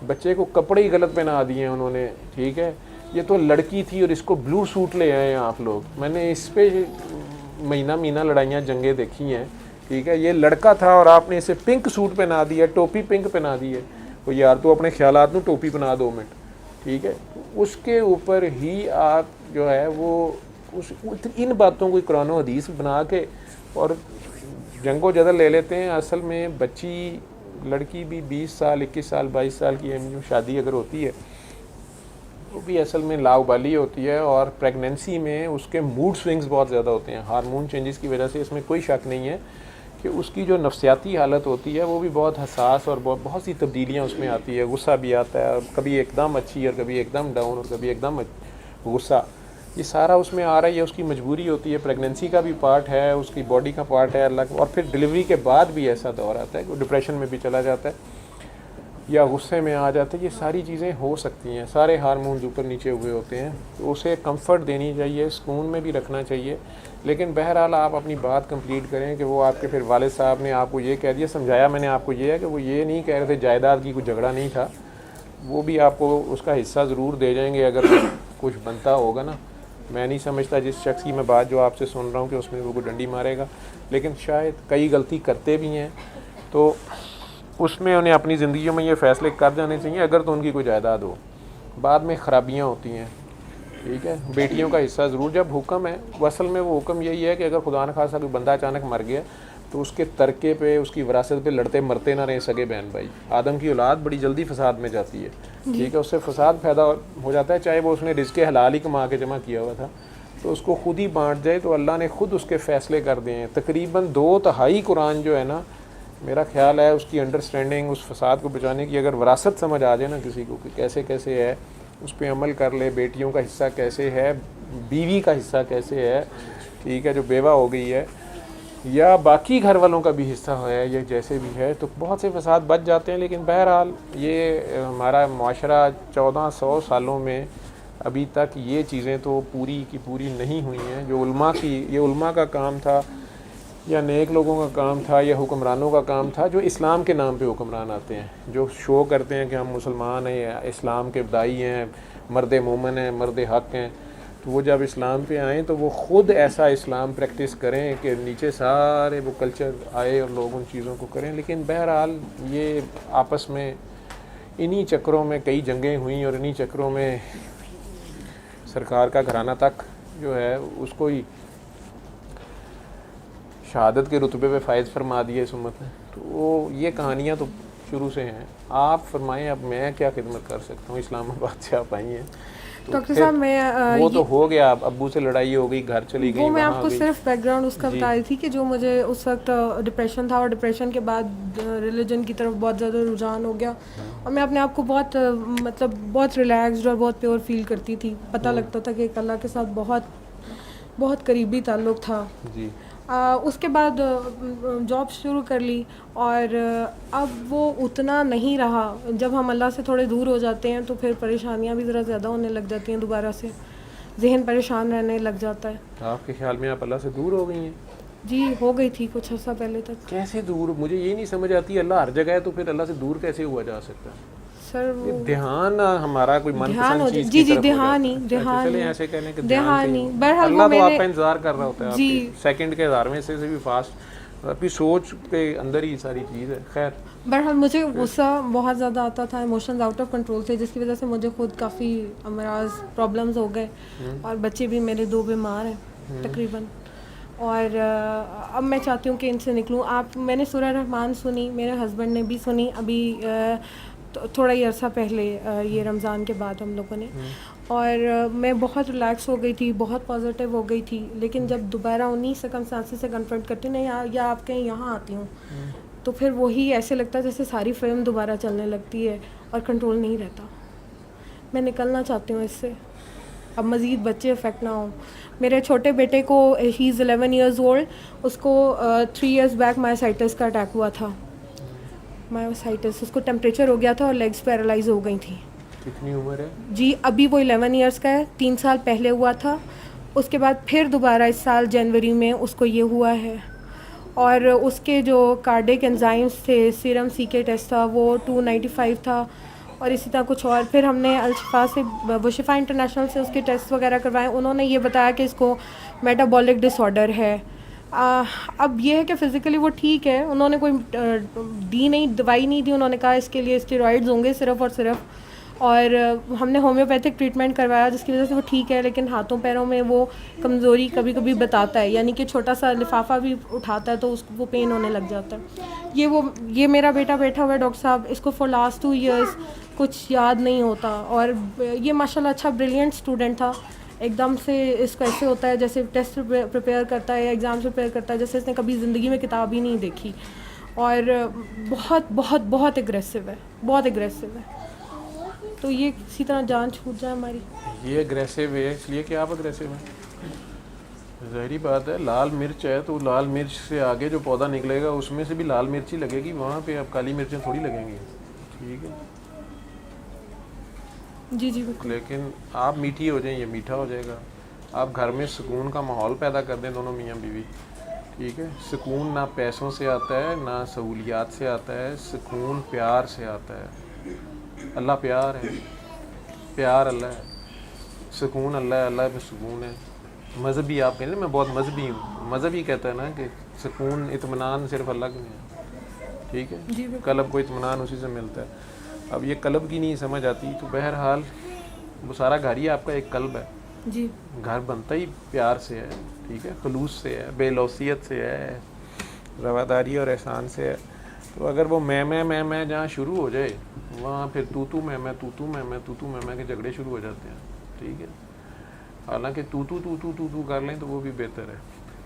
بچے کو کپڑے ہی غلط پہنا دیے انہوں نے, ٹھیک ہے, یہ تو لڑکی تھی اور اس کو بلو سوٹ لے آئے ہیں آپ لوگ. میں نے اس پہ مہینہ لڑائیاں جنگیں دیکھی ہیں, ٹھیک ہے. یہ لڑکا تھا اور آپ نے اسے پنک سوٹ پہنا دیا, ٹوپی پنک پہنا دی ہے. تو یار تو اپنے خیالات میں ٹوپی پہنا 2 منٹ, ٹھیک ہے. اس کے اوپر ہی آپ جو ہے وہ ان باتوں کو قرآن و حدیث بنا کے اور جنگ و جدل لے لیتے ہیں. اصل میں بچی لڑکی بھی 20 سال 21 سال 22 سال کی شادی اگر ہوتی ہے, وہ بھی اصل میں لاؤبالی ہوتی ہے. اور پریگننسی میں اس کے موڈ سوئنگز بہت زیادہ ہوتے ہیں, ہارمون چینجز کی وجہ سے. اس میں کوئی شک نہیں ہے کہ اس کی جو نفسیاتی حالت ہوتی ہے وہ بھی بہت حساس, اور بہت سی تبدیلیاں اس میں آتی ہے. غصہ بھی آتا ہے, اور کبھی ایک دم اچھی اور کبھی ایک دم ڈاؤن اور کبھی ایک دم غصہ. یہ سارا اس میں آ رہا ہے. یہ اس کی مجبوری ہوتی ہے. پریگننسی کا بھی پارٹ ہے, اس کی باڈی کا پارٹ ہے اللہ. اور پھر ڈلیوری کے بعد بھی ایسا دور آتا ہے کہ وہ ڈپریشن میں بھی چلا جاتا ہے یا غصے میں آ جاتا ہے. یہ ساری چیزیں ہو سکتی ہیں. سارے ہارمونز اوپر نیچے ہوئے ہوتے ہیں. تو اسے کمفرٹ دینی چاہیے, سکون میں بھی رکھنا چاہیے. لیکن بہرحال آپ اپنی بات کمپلیٹ کریں کہ وہ آپ کے پھر والد صاحب نے آپ کو یہ کہہ دیا. سمجھایا میں نے آپ کو یہ ہے کہ وہ یہ نہیں کہہ رہے تھے جائیداد کی کوئی جھگڑا نہیں تھا, وہ بھی آپ کو اس کا حصہ ضرور دے جائیں گے اگر کچھ بنتا ہوگا نا. میں نہیں سمجھتا جس شخص کی میں بات جو آپ سے سن رہا ہوں کہ اس میں وہ کوئی ڈنڈی مارے گا, لیکن شاید کئی غلطی کرتے بھی ہیں, تو اس میں انہیں اپنی زندگیوں میں یہ فیصلے کر جانے چاہیے اگر تو ان کی کوئی جائیداد ہو. بعد میں خرابیاں ہوتی ہیں, ٹھیک ہے. بیٹیوں کا حصہ ضرور جب حکم ہے, وہ اصل میں وہ حکم یہی ہے کہ اگر خدا نخواستہ کوئی بندہ اچانک مر گیا تو اس کے ترکے پہ, اس کی وراثت پہ لڑتے مرتے نہ رہیں سگے بہن بھائی. آدم کی اولاد بڑی جلدی فساد میں جاتی ہے, ٹھیک ہے. اس سے فساد پیدا ہو جاتا ہے, چاہے وہ اس نے رزق حلال ہی کما کے جمع کیا ہوا تھا, تو اس کو خود ہی بانٹ جائے تو اللہ نے خود اس کے فیصلے کر دیے ہیں. تقریباً 2/3 قرآن جو ہے نا, میرا خیال ہے اس کی انڈرسٹینڈنگ, اس فساد کو بچانے کی اگر وراثت سمجھ آ جائے نا کسی کو کہ کیسے کیسے ہے, اس پہ عمل کر لے. بیٹیوں کا حصہ کیسے ہے, بیوی کا حصہ کیسے ہے, ٹھیک ہے, جو بیوہ ہو گئی ہے, یا باقی گھر والوں کا بھی حصہ ہے, یہ جیسے بھی ہے, تو بہت سے فساد بچ جاتے ہیں. لیکن بہرحال یہ ہمارا معاشرہ 1400 سالوں میں ابھی تک یہ چیزیں تو پوری کی پوری نہیں ہوئی ہیں. جو علماء کی, یہ علماء کا کام تھا یا نیک لوگوں کا کام تھا یا حکمرانوں کا کام تھا, جو اسلام کے نام پہ حکمران آتے ہیں, جو شو کرتے ہیں کہ ہم مسلمان ہیں, اسلام کے داعی ہیں, مرد مومن ہیں, مرد حق ہیں. تو وہ جب اسلام پہ آئیں تو وہ خود ایسا اسلام پریکٹس کریں کہ نیچے سارے وہ کلچر آئے اور لوگ ان چیزوں کو کریں. لیکن بہرحال یہ آپس میں انہی چکروں میں کئی جنگیں ہوئیں, اور انہی چکروں میں سرکار کا گھرانہ تک جو ہے اس کو ہی شہادت کے رتبے پہ فائز فرما دیا اس امت نے. تو یہ کہانیاں تو شروع سے ہیں. آپ فرمائیں اب میں کیا خدمت کر سکتا ہوں. اسلام آباد سے آپ آئی ہیں ڈاکٹر صاحب میں وہ تو ہو گیا, ابو سے لڑائی ہو گئی, گھر چلی گئی, وہ میں آپ وہاں کو گئی. صرف بیک گراؤنڈ اس کا بتا رہی تھی کہ جو مجھے اس وقت ڈپریشن تھا, اور ڈپریشن کے بعد ریلیجن کی طرف بہت زیادہ رجحان ہو گیا, اور میں اپنے آپ کو بہت مطلب بہت ریلیکسڈ اور بہت پیور فیل کرتی تھی. پتہ لگتا تھا کہ ایک اللہ کے ساتھ بہت بہت قریبی تعلق تھا. جی. اس کے بعد جاب شروع کر لی, اور اب وہ اتنا نہیں رہا. جب ہم اللہ سے تھوڑے دور ہو جاتے ہیں تو پھر پریشانیاں بھی ذرا زیادہ ہونے لگ جاتی ہیں, دوبارہ سے ذہن پریشان رہنے لگ جاتا ہے. آپ کے خیال میں آپ اللہ سے دور ہو گئی ہیں؟ جی ہو گئی تھی کچھ عرصہ پہلے تک. کیسے دور؟ مجھے یہ نہیں سمجھ آتی, اللہ ہر جگہ ہے تو پھر اللہ سے دور کیسے ہوا جا سکتا ہے؟ سر دھیان ہمارا کوئی من دھیان ہو پسند چیز جی کی طرف دھیان ہی ہو جاتا ہے. دھیان چلیں ہی ایسے کہنے کہ دھیان ہی. بہرحال اللہ تو وہ آپ کا انتظار کر رہا ہوتا ہے, آپ جی کی سیکنڈ کے 1000ویں سے بھی فاسٹ, آپ کی سوچ کے اندر ہی ساری چیز ہے. خیر بہرحال مجھے غصہ بہت زیادہ آتا تھا, ایموشنز آؤٹ آف کنٹرول تھے, جس کی وجہ سے مجھے خود کافی امراض پرابلمز ہو گئے, اور بچے بھی میرے 2 بیمار ہیں تقریباً. اور اب میں چاہتی ہوں کہ ان سے نکلوں. میں نے سورہ رحمان سنی, میرے ہسبینڈ نے بھی سنی ابھی تھوڑا ہی عرصہ پہلے, یہ رمضان کے بعد ہم لوگوں نے, اور میں بہت ریلیکس ہو گئی تھی, بہت پازیٹیو ہو گئی تھی. لیکن جب دوبارہ انہیں سرکمسٹانسز سے کنفرنٹ کرتی ہوں نا, یا آپ کہیں یہاں آتی ہوں, تو پھر وہی ایسے لگتا ہے جیسے ساری فلم دوبارہ چلنے لگتی ہے اور کنٹرول نہیں رہتا. میں نکلنا چاہتی ہوں اس سے, اب مزید بچے افیکٹ نہ ہوں. میرے چھوٹے بیٹے کو, ہی از 11 ایئرز اولڈ, اس کو 3 ایئرز بیک مائسائٹس کا اٹیک ہوا تھا. مائسائٹس, اس کو ٹیمپریچر ہو گیا تھا اور لیگس پیرالائز ہو گئی تھیں. کتنی عمر ہے؟ جی ابھی وہ 11 ایئرس کا ہے, 3 سال پہلے ہوا تھا. اس کے بعد پھر دوبارہ اس سال جنوری میں اس کو یہ ہوا ہے, اور اس کے جو کارڈک انزائمس تھے, سیرم CK ٹیسٹ تھا وہ 295 تھا, اور اسی طرح کچھ اور. پھر ہم نے الشفا سے, وہ شفا انٹرنیشنل سے اس کے ٹیسٹ وغیرہ کروائے. انہوں نے یہ بتایا کہ اس کو میٹابولک ڈس آرڈر ہے. اب یہ ہے کہ فزیکلی وہ ٹھیک ہے, انہوں نے کوئی دوائی نہیں دی, انہوں نے کہا اس کے لیے اسٹیرائڈز ہوں گے صرف اور صرف, اور ہم نے ہومیوپیتھک ٹریٹمنٹ کروایا جس کی وجہ سے وہ ٹھیک ہے. لیکن ہاتھوں پیروں میں وہ کمزوری کبھی کبھی بتاتا ہے, یعنی کہ چھوٹا سا لفافہ بھی اٹھاتا ہے تو اس کو وہ پین ہونے لگ جاتا ہے. یہ میرا بیٹا بیٹھا ہوا ہے ڈاکٹر صاحب, اس کو فار لاسٹ 2 ایئرس کچھ یاد نہیں ہوتا, اور یہ ماشاء اللہ اچھا بریلینٹ اسٹوڈنٹ تھا. ایک دم سے اس کو ایسے ہوتا ہے جیسے ٹیسٹ پریپیئر کرتا ہے یا ایگزام پریپیئر کرتا ہے جیسے اس نے کبھی زندگی میں کتاب ہی نہیں دیکھی, اور بہت بہت بہت اگریسو ہے, بہت اگریسو ہے. تو یہ کسی طرح جان چھوٹ جائے ہماری. یہ اگریسو ہے اس لیے کہ آپ اگریسو ہیں. ظاہری بات ہے, لال مرچ ہے تو لال مرچ سے آگے جو پودا نکلے گا اس میں سے بھی لال مرچ ہی لگے گی, وہاں پہ اب کالی مرچیں تھوڑی لگیں گی. ٹھیک ہے جی جی بالکل. لیکن آپ میٹھی ہو جائیں, یہ میٹھا ہو جائے گا. آپ گھر میں سکون کا ماحول پیدا کر دیں دونوں میاں بیوی. ٹھیک ہے, سکون نہ پیسوں سے آتا ہے نہ سہولیات سے آتا ہے, سکون پیار سے آتا ہے. اللہ پیار ہے, پیار اللہ ہے, سکون اللہ ہے, اللہ میں سکون ہے. مذہبی آپ کہیں میں بہت مذہبی ہوں, مذہب ہی کہتا ہے نا کہ سکون اطمینان صرف اللہ کے ہے. ٹھیک ہے, قلب کو اطمینان اسی سے ملتا ہے. اب یہ قلب کی نہیں سمجھ آتی, تو بہرحال وہ سارا گھر ہی آپ کا ایک قلب ہے. جی گھر بنتا ہی پیار سے ہے. ٹھیک ہے, خلوص سے ہے, بے لوثیت سے ہے, رواداری اور احسان سے ہے. تو اگر وہ میں جہاں شروع ہو جائے, وہاں پھر تو میں کے جھگڑے شروع ہو جاتے ہیں. ٹھیک ہے, حالانکہ تو کر لیں تو وہ بھی بہتر ہے.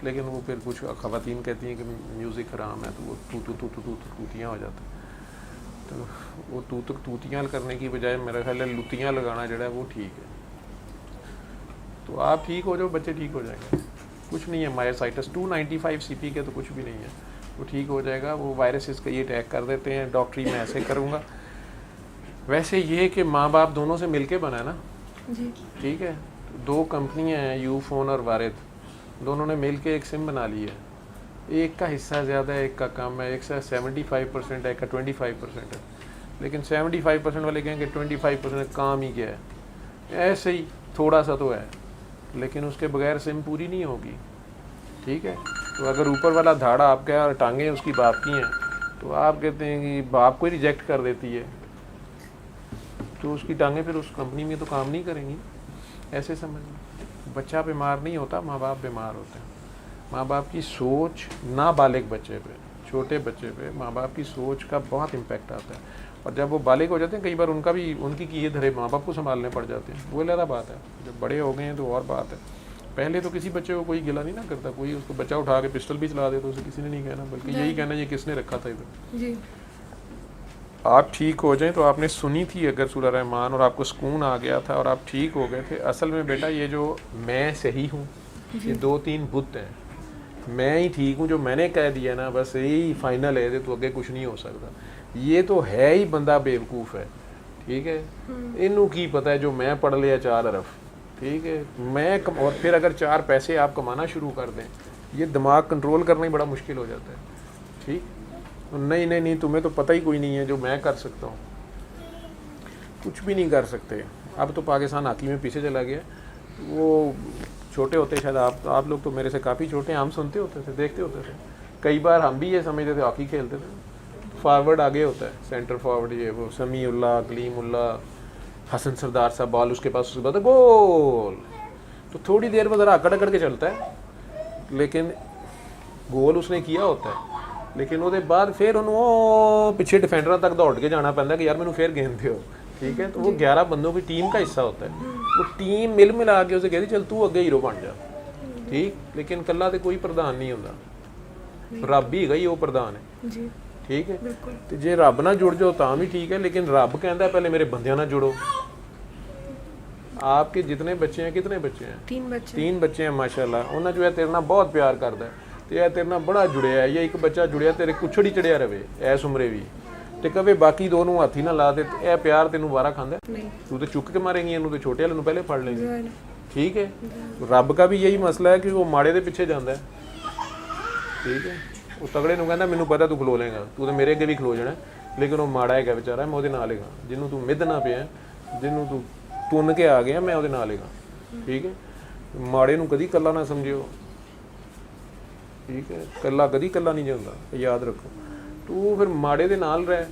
لیکن وہ پھر کچھ خواتین کہتی ہیں کہ میوزک حرام ہے, تو وہ توتیاں ہو جاتا ہے. تو وہ توتیاں کرنے کی بجائے میرا خیال ہے لتیاں لگانا جڑا ہے وہ ٹھیک ہے. تو آپ ٹھیک ہو جاؤ, بچے ٹھیک ہو جائیں گے. کچھ نہیں ہے, مائسائٹس 295 CP کے تو کچھ بھی نہیں ہے, وہ ٹھیک ہو جائے گا. وہ وائرسز کا یہ اٹیک کر دیتے ہیں, ڈاکٹری میں ایسے کروں گا. ویسے یہ کہ ماں باپ دونوں سے مل کے بنا ہے نا. جی ٹھیک ہے, 2 کمپنیاں ہیں, یو فون اور وارد, دونوں نے مل کے ایک سم بنا لی ہے. ایک کا حصہ زیادہ ہے, ایک کا کم ہے, ایک سے 75% ہے, ایک کا 25% ہے. لیکن 75% والے کہیں کہ 25% کام ہی کیا ہے. ایسے ہی تھوڑا سا تو ہے, لیکن اس کے بغیر سم پوری نہیں ہوگی. ٹھیک ہے, تو اگر اوپر والا دھاڑا آپ کا اور ٹانگیں اس کی باپ کی ہیں, تو آپ کہتے ہیں کہ باپ کو ہی ریجیکٹ کر دیتی ہے, تو اس کی ٹانگیں پھر اس کمپنی میں تو کام نہیں کریں گی. ایسے سمجھ, بچہ بیمار نہیں ہوتا, ماں باپ بیمار ہوتے ہیں. ماں باپ کی سوچ نابالغ بچے پہ, چھوٹے بچے پہ ماں باپ کی سوچ کا بہت امپیکٹ آتا ہے. اور جب وہ بالغ ہو جاتے ہیں کئی بار ان کی کیے دھرے ماں باپ کو سنبھالنے پڑ جاتے ہیں, وہ علیحدہ بات ہے. جب بڑے ہو گئے ہیں تو اور بات ہے. پہلے تو کسی بچے کو کوئی گلا نہیں نہ کرتا, کوئی اس کو بچہ اٹھا کے پسٹل بھی چلا دے تو اسے کسی نے نہیں کہنا, بلکہ یہی کہنا یہ کس نے رکھا تھا ادھر. جی آپ ٹھیک ہو جائیں تو آپ نے سنی تھی اگر سورہ رحمان اور آپ کو سکون آ گیا تھا اور آپ ٹھیک ہو گئے تھے. اصل میں بیٹا یہ جو میں صحیح ہوں یہ 2-3 بت ہیں. میں ہی ٹھیک ہوں جو میں نے کہہ دیا نا بس یہی فائنل ہے, تو اگے کچھ نہیں ہو سکتا. یہ تو ہے ہی بندہ بیوقوف ہے, ٹھیک ہے. انہوں کی پتہ ہے جو میں پڑھ لیا 4 حرف, ٹھیک ہے. میں اور پھر اگر 4 پیسے آپ کمانا شروع کر دیں, یہ دماغ کنٹرول کرنا ہی بڑا مشکل ہو جاتا ہے. ٹھیک, نہیں تمہیں تو پتہ ہی کوئی نہیں ہے جو میں کر سکتا ہوں. کچھ بھی نہیں کر سکتے. اب تو پاکستان ہاکی میں پیچھے چلا گیا. وہ چھوٹے ہوتے شاید آپ لوگ تو میرے سے کافی چھوٹے ہیں, ہم سنتے ہوتے تھے, دیکھتے ہوتے تھے. کئی بار ہم بھی یہ سمجھتے تھے ہاکی کھیلتے تھے, فارورڈ آگے ہوتا ہے, سینٹر فارورڈ, یہ وہ سمیع اللہ, کلیم اللہ, حسن سردار صاحب بال اس کے پاس, اس کے بعد گول. تو تھوڑی دیر میں ذرا اکڑ کے چلتا ہے, لیکن گول اس نے کیا ہوتا ہے. لیکن وہ بعد پھر انہوں پیچھے ڈیفینڈر تک دوڑ کے جانا پڑتا ہے کہ یار مینوں پھر گیند دیو, ٹھیک ہے. تو وہ 11 بندوں کی ٹیم کا حصہ ہوتا ہے. وہ ٹیم ملا کے اسے کہتی چل تو اگے ہیرو بن جا, ٹھیک. لیکن کلا تے کوئی پردھان نہیں ہوتا, رب ہی گئی وہ پردھان ہے, ٹھیک ہے. تو جے رب نہ جڑ جاؤ تاں بھی ٹھیک ہے, لیکن رب کہندا ہے پہلے میرے بندیاں نہ جڑو. آپ کے جتنے بچے ہیں, کتنے بچے ہیں؟ 3 بچے ہیں ماشاءاللہ. انہاں جو ہے تیرے نال بہت پیار کردا ہے, تے اے تیرے نال بڑا جڑیا ہے. یا ایک بچہ جڑیا تیرے کچھڑ ہی چڑھیا رہے ایس عمرے بھی, تے کبھی باقی 2 نوں ہاتھ ہی نہ لا دے, اے پیار تینوں وارا کھاندا ہے. تو تے چک کے ماریں گی, انہوں تے چھوٹے والے نوں پہلے پھڑ لیں گے, ٹھیک ہے. رب کا بھی یہی مسئلہ ہے کہ وہ ماڑے دے پیچھے جاندا ہے, ٹھیک ہے. وہ تگڑے نوں کہندا مینوں پتہ تو کھلو لے گا, تو تے میرے اگے بھی کھلو جانا, لیکن وہ ماڑا ہے بیچارہ, میں وہ نال ہی گا. جنوں تو مدنا پیا, جنوں تو تن کے آ گیا, میں وہ نال ہی گا, ٹھیک ہے. ماڑے نوں کدی کلا نہ سمجھو, ٹھیک ہے. کلا کدی کلا نہیں جاندا, یاد رکھو. تو پھر ماڑے دے نال رہ.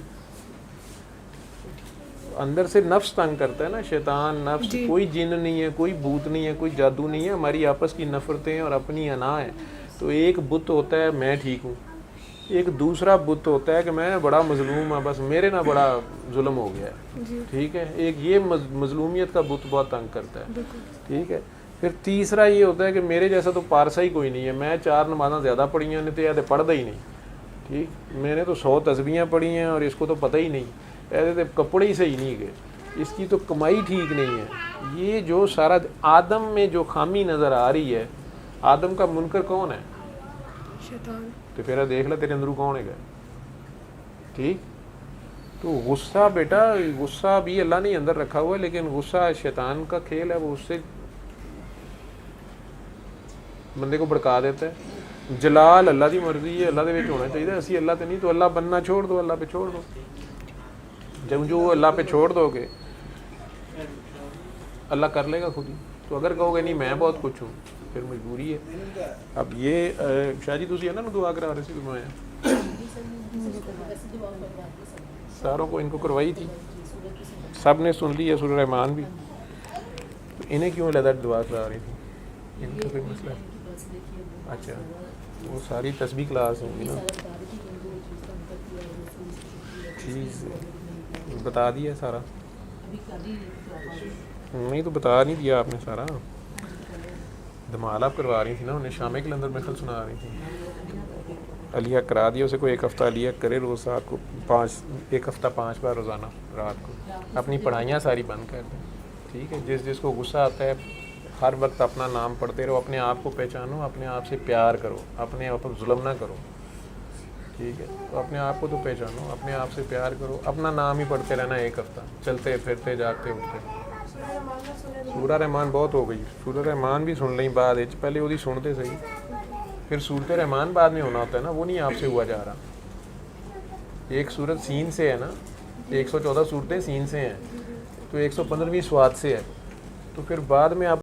اندر سے نفس تنگ کرتا ہے نا, شیطان نفس. کوئی جن نہیں ہے, کوئی بھوت نہیں ہے, کوئی جادو نہیں ہے, ہماری آپس کی نفرتیں اور اپنی انا ہے. تو ایک بت ہوتا ہے میں ٹھیک ہوں, ایک دوسرا بت ہوتا ہے کہ میں بڑا مظلوم ہوں, بس میرے نہ بڑا ظلم ہو گیا ہے, ٹھیک ہے. ایک یہ مظلومیت کا بت بہت تنگ کرتا ہے, ٹھیک ہے. پھر تیسرا یہ ہوتا ہے کہ میرے جیسا تو پارسا ہی کوئی نہیں ہے, میں 4 نمازاں زیادہ پڑھی ہیں, نہیں تو پڑھتا ہی نہیں, ٹھیک. میں نے تو 100 تسبیحاں پڑھی ہیں اور اس کو تو پتہ ہی نہیں, ایسے تو کپڑے ہی صحیح نہیں گئے, اس کی تو کمائی ٹھیک نہیں ہے. یہ جو سارا آدم میں جو خامی نظر آ رہی ہے, آدم کا منکر کون ہے؟ شیطان. تو پھر دیکھ لے تیرے اندروں کون ہے گا, ٹھیک. تو غصہ بیٹا, غصہ بھی اللہ نے اندر رکھا ہوا ہے, لیکن غصہ شیطان کا کھیل ہے, وہ اس سے بندے کو بھڑکا دیتا ہے. جلال اللہ کی مرضی ہے, اللہ دے وچ ہونا چاہیے. اسی اللہ تے نہیں, تو اللہ بننا چھوڑ دو, اللہ پہ چھوڑ دو. جب جو اللہ پہ چھوڑ دو گے اللہ کر لے گا خود ہی. تو اگر کہو گے نہیں میں بہت کچھ ہوں, پھر مجبوری ہے. اب یہ شاہ جی تسی نا دعا کرا رہے سی, میں ساروں کو ان کو کروائی تھی, سب نے سن لی ہے سورہ رحمان بھی. تو انہیں کیوں علیحدہ دعا کرا رہی تھی, ان کا کوئی مسئلہ ہے؟ اچھا, وہ ساری تسبیح کلاس ہوں گی نا, چیز بتا دیا سارا. نہیں تو بتا نہیں دیا آپ نے سارا. دھمال آپ کروا رہی تھی نا, انہیں شام کے اندر میں کل سنا رہی تھی. علیہ کرا دیا اسے, کوئی 1 ہفتہ علیہ کرے روز رات کو 1 ہفتہ 5 بار روزانہ رات کو. اپنی پڑھائیاں ساری بند کر دیں, ٹھیک ہے. جس کو غصہ آتا ہے ہر وقت اپنا نام پڑھتے رہو, اپنے آپ کو پہچانو, اپنے آپ سے پیار کرو, اپنے آپ پر ظلم نہ کرو, ٹھیک ہے. تو اپنے آپ کو تو پہچانو, اپنے آپ سے پیار کرو, اپنا نام ہی پڑھتے رہنا 1 ہفتہ, چلتے پھرتے جاگتے اٹھتے. سورہ رحمان بہت ہو گئی, سورہ رحمان بھی سن لیں بعد, پہلے وہی سنتے صحیح. پھر سورۃ رحمان بعد میں ہونا ہوتا ہے نا, وہ نہیں آپ سے ہوا جا رہا. ایک سورت سین سے ہے نا, 114 سورتیں سین سے ہیں, تو 115ویں سواد سے ہے. تو پھر بعد میں آپ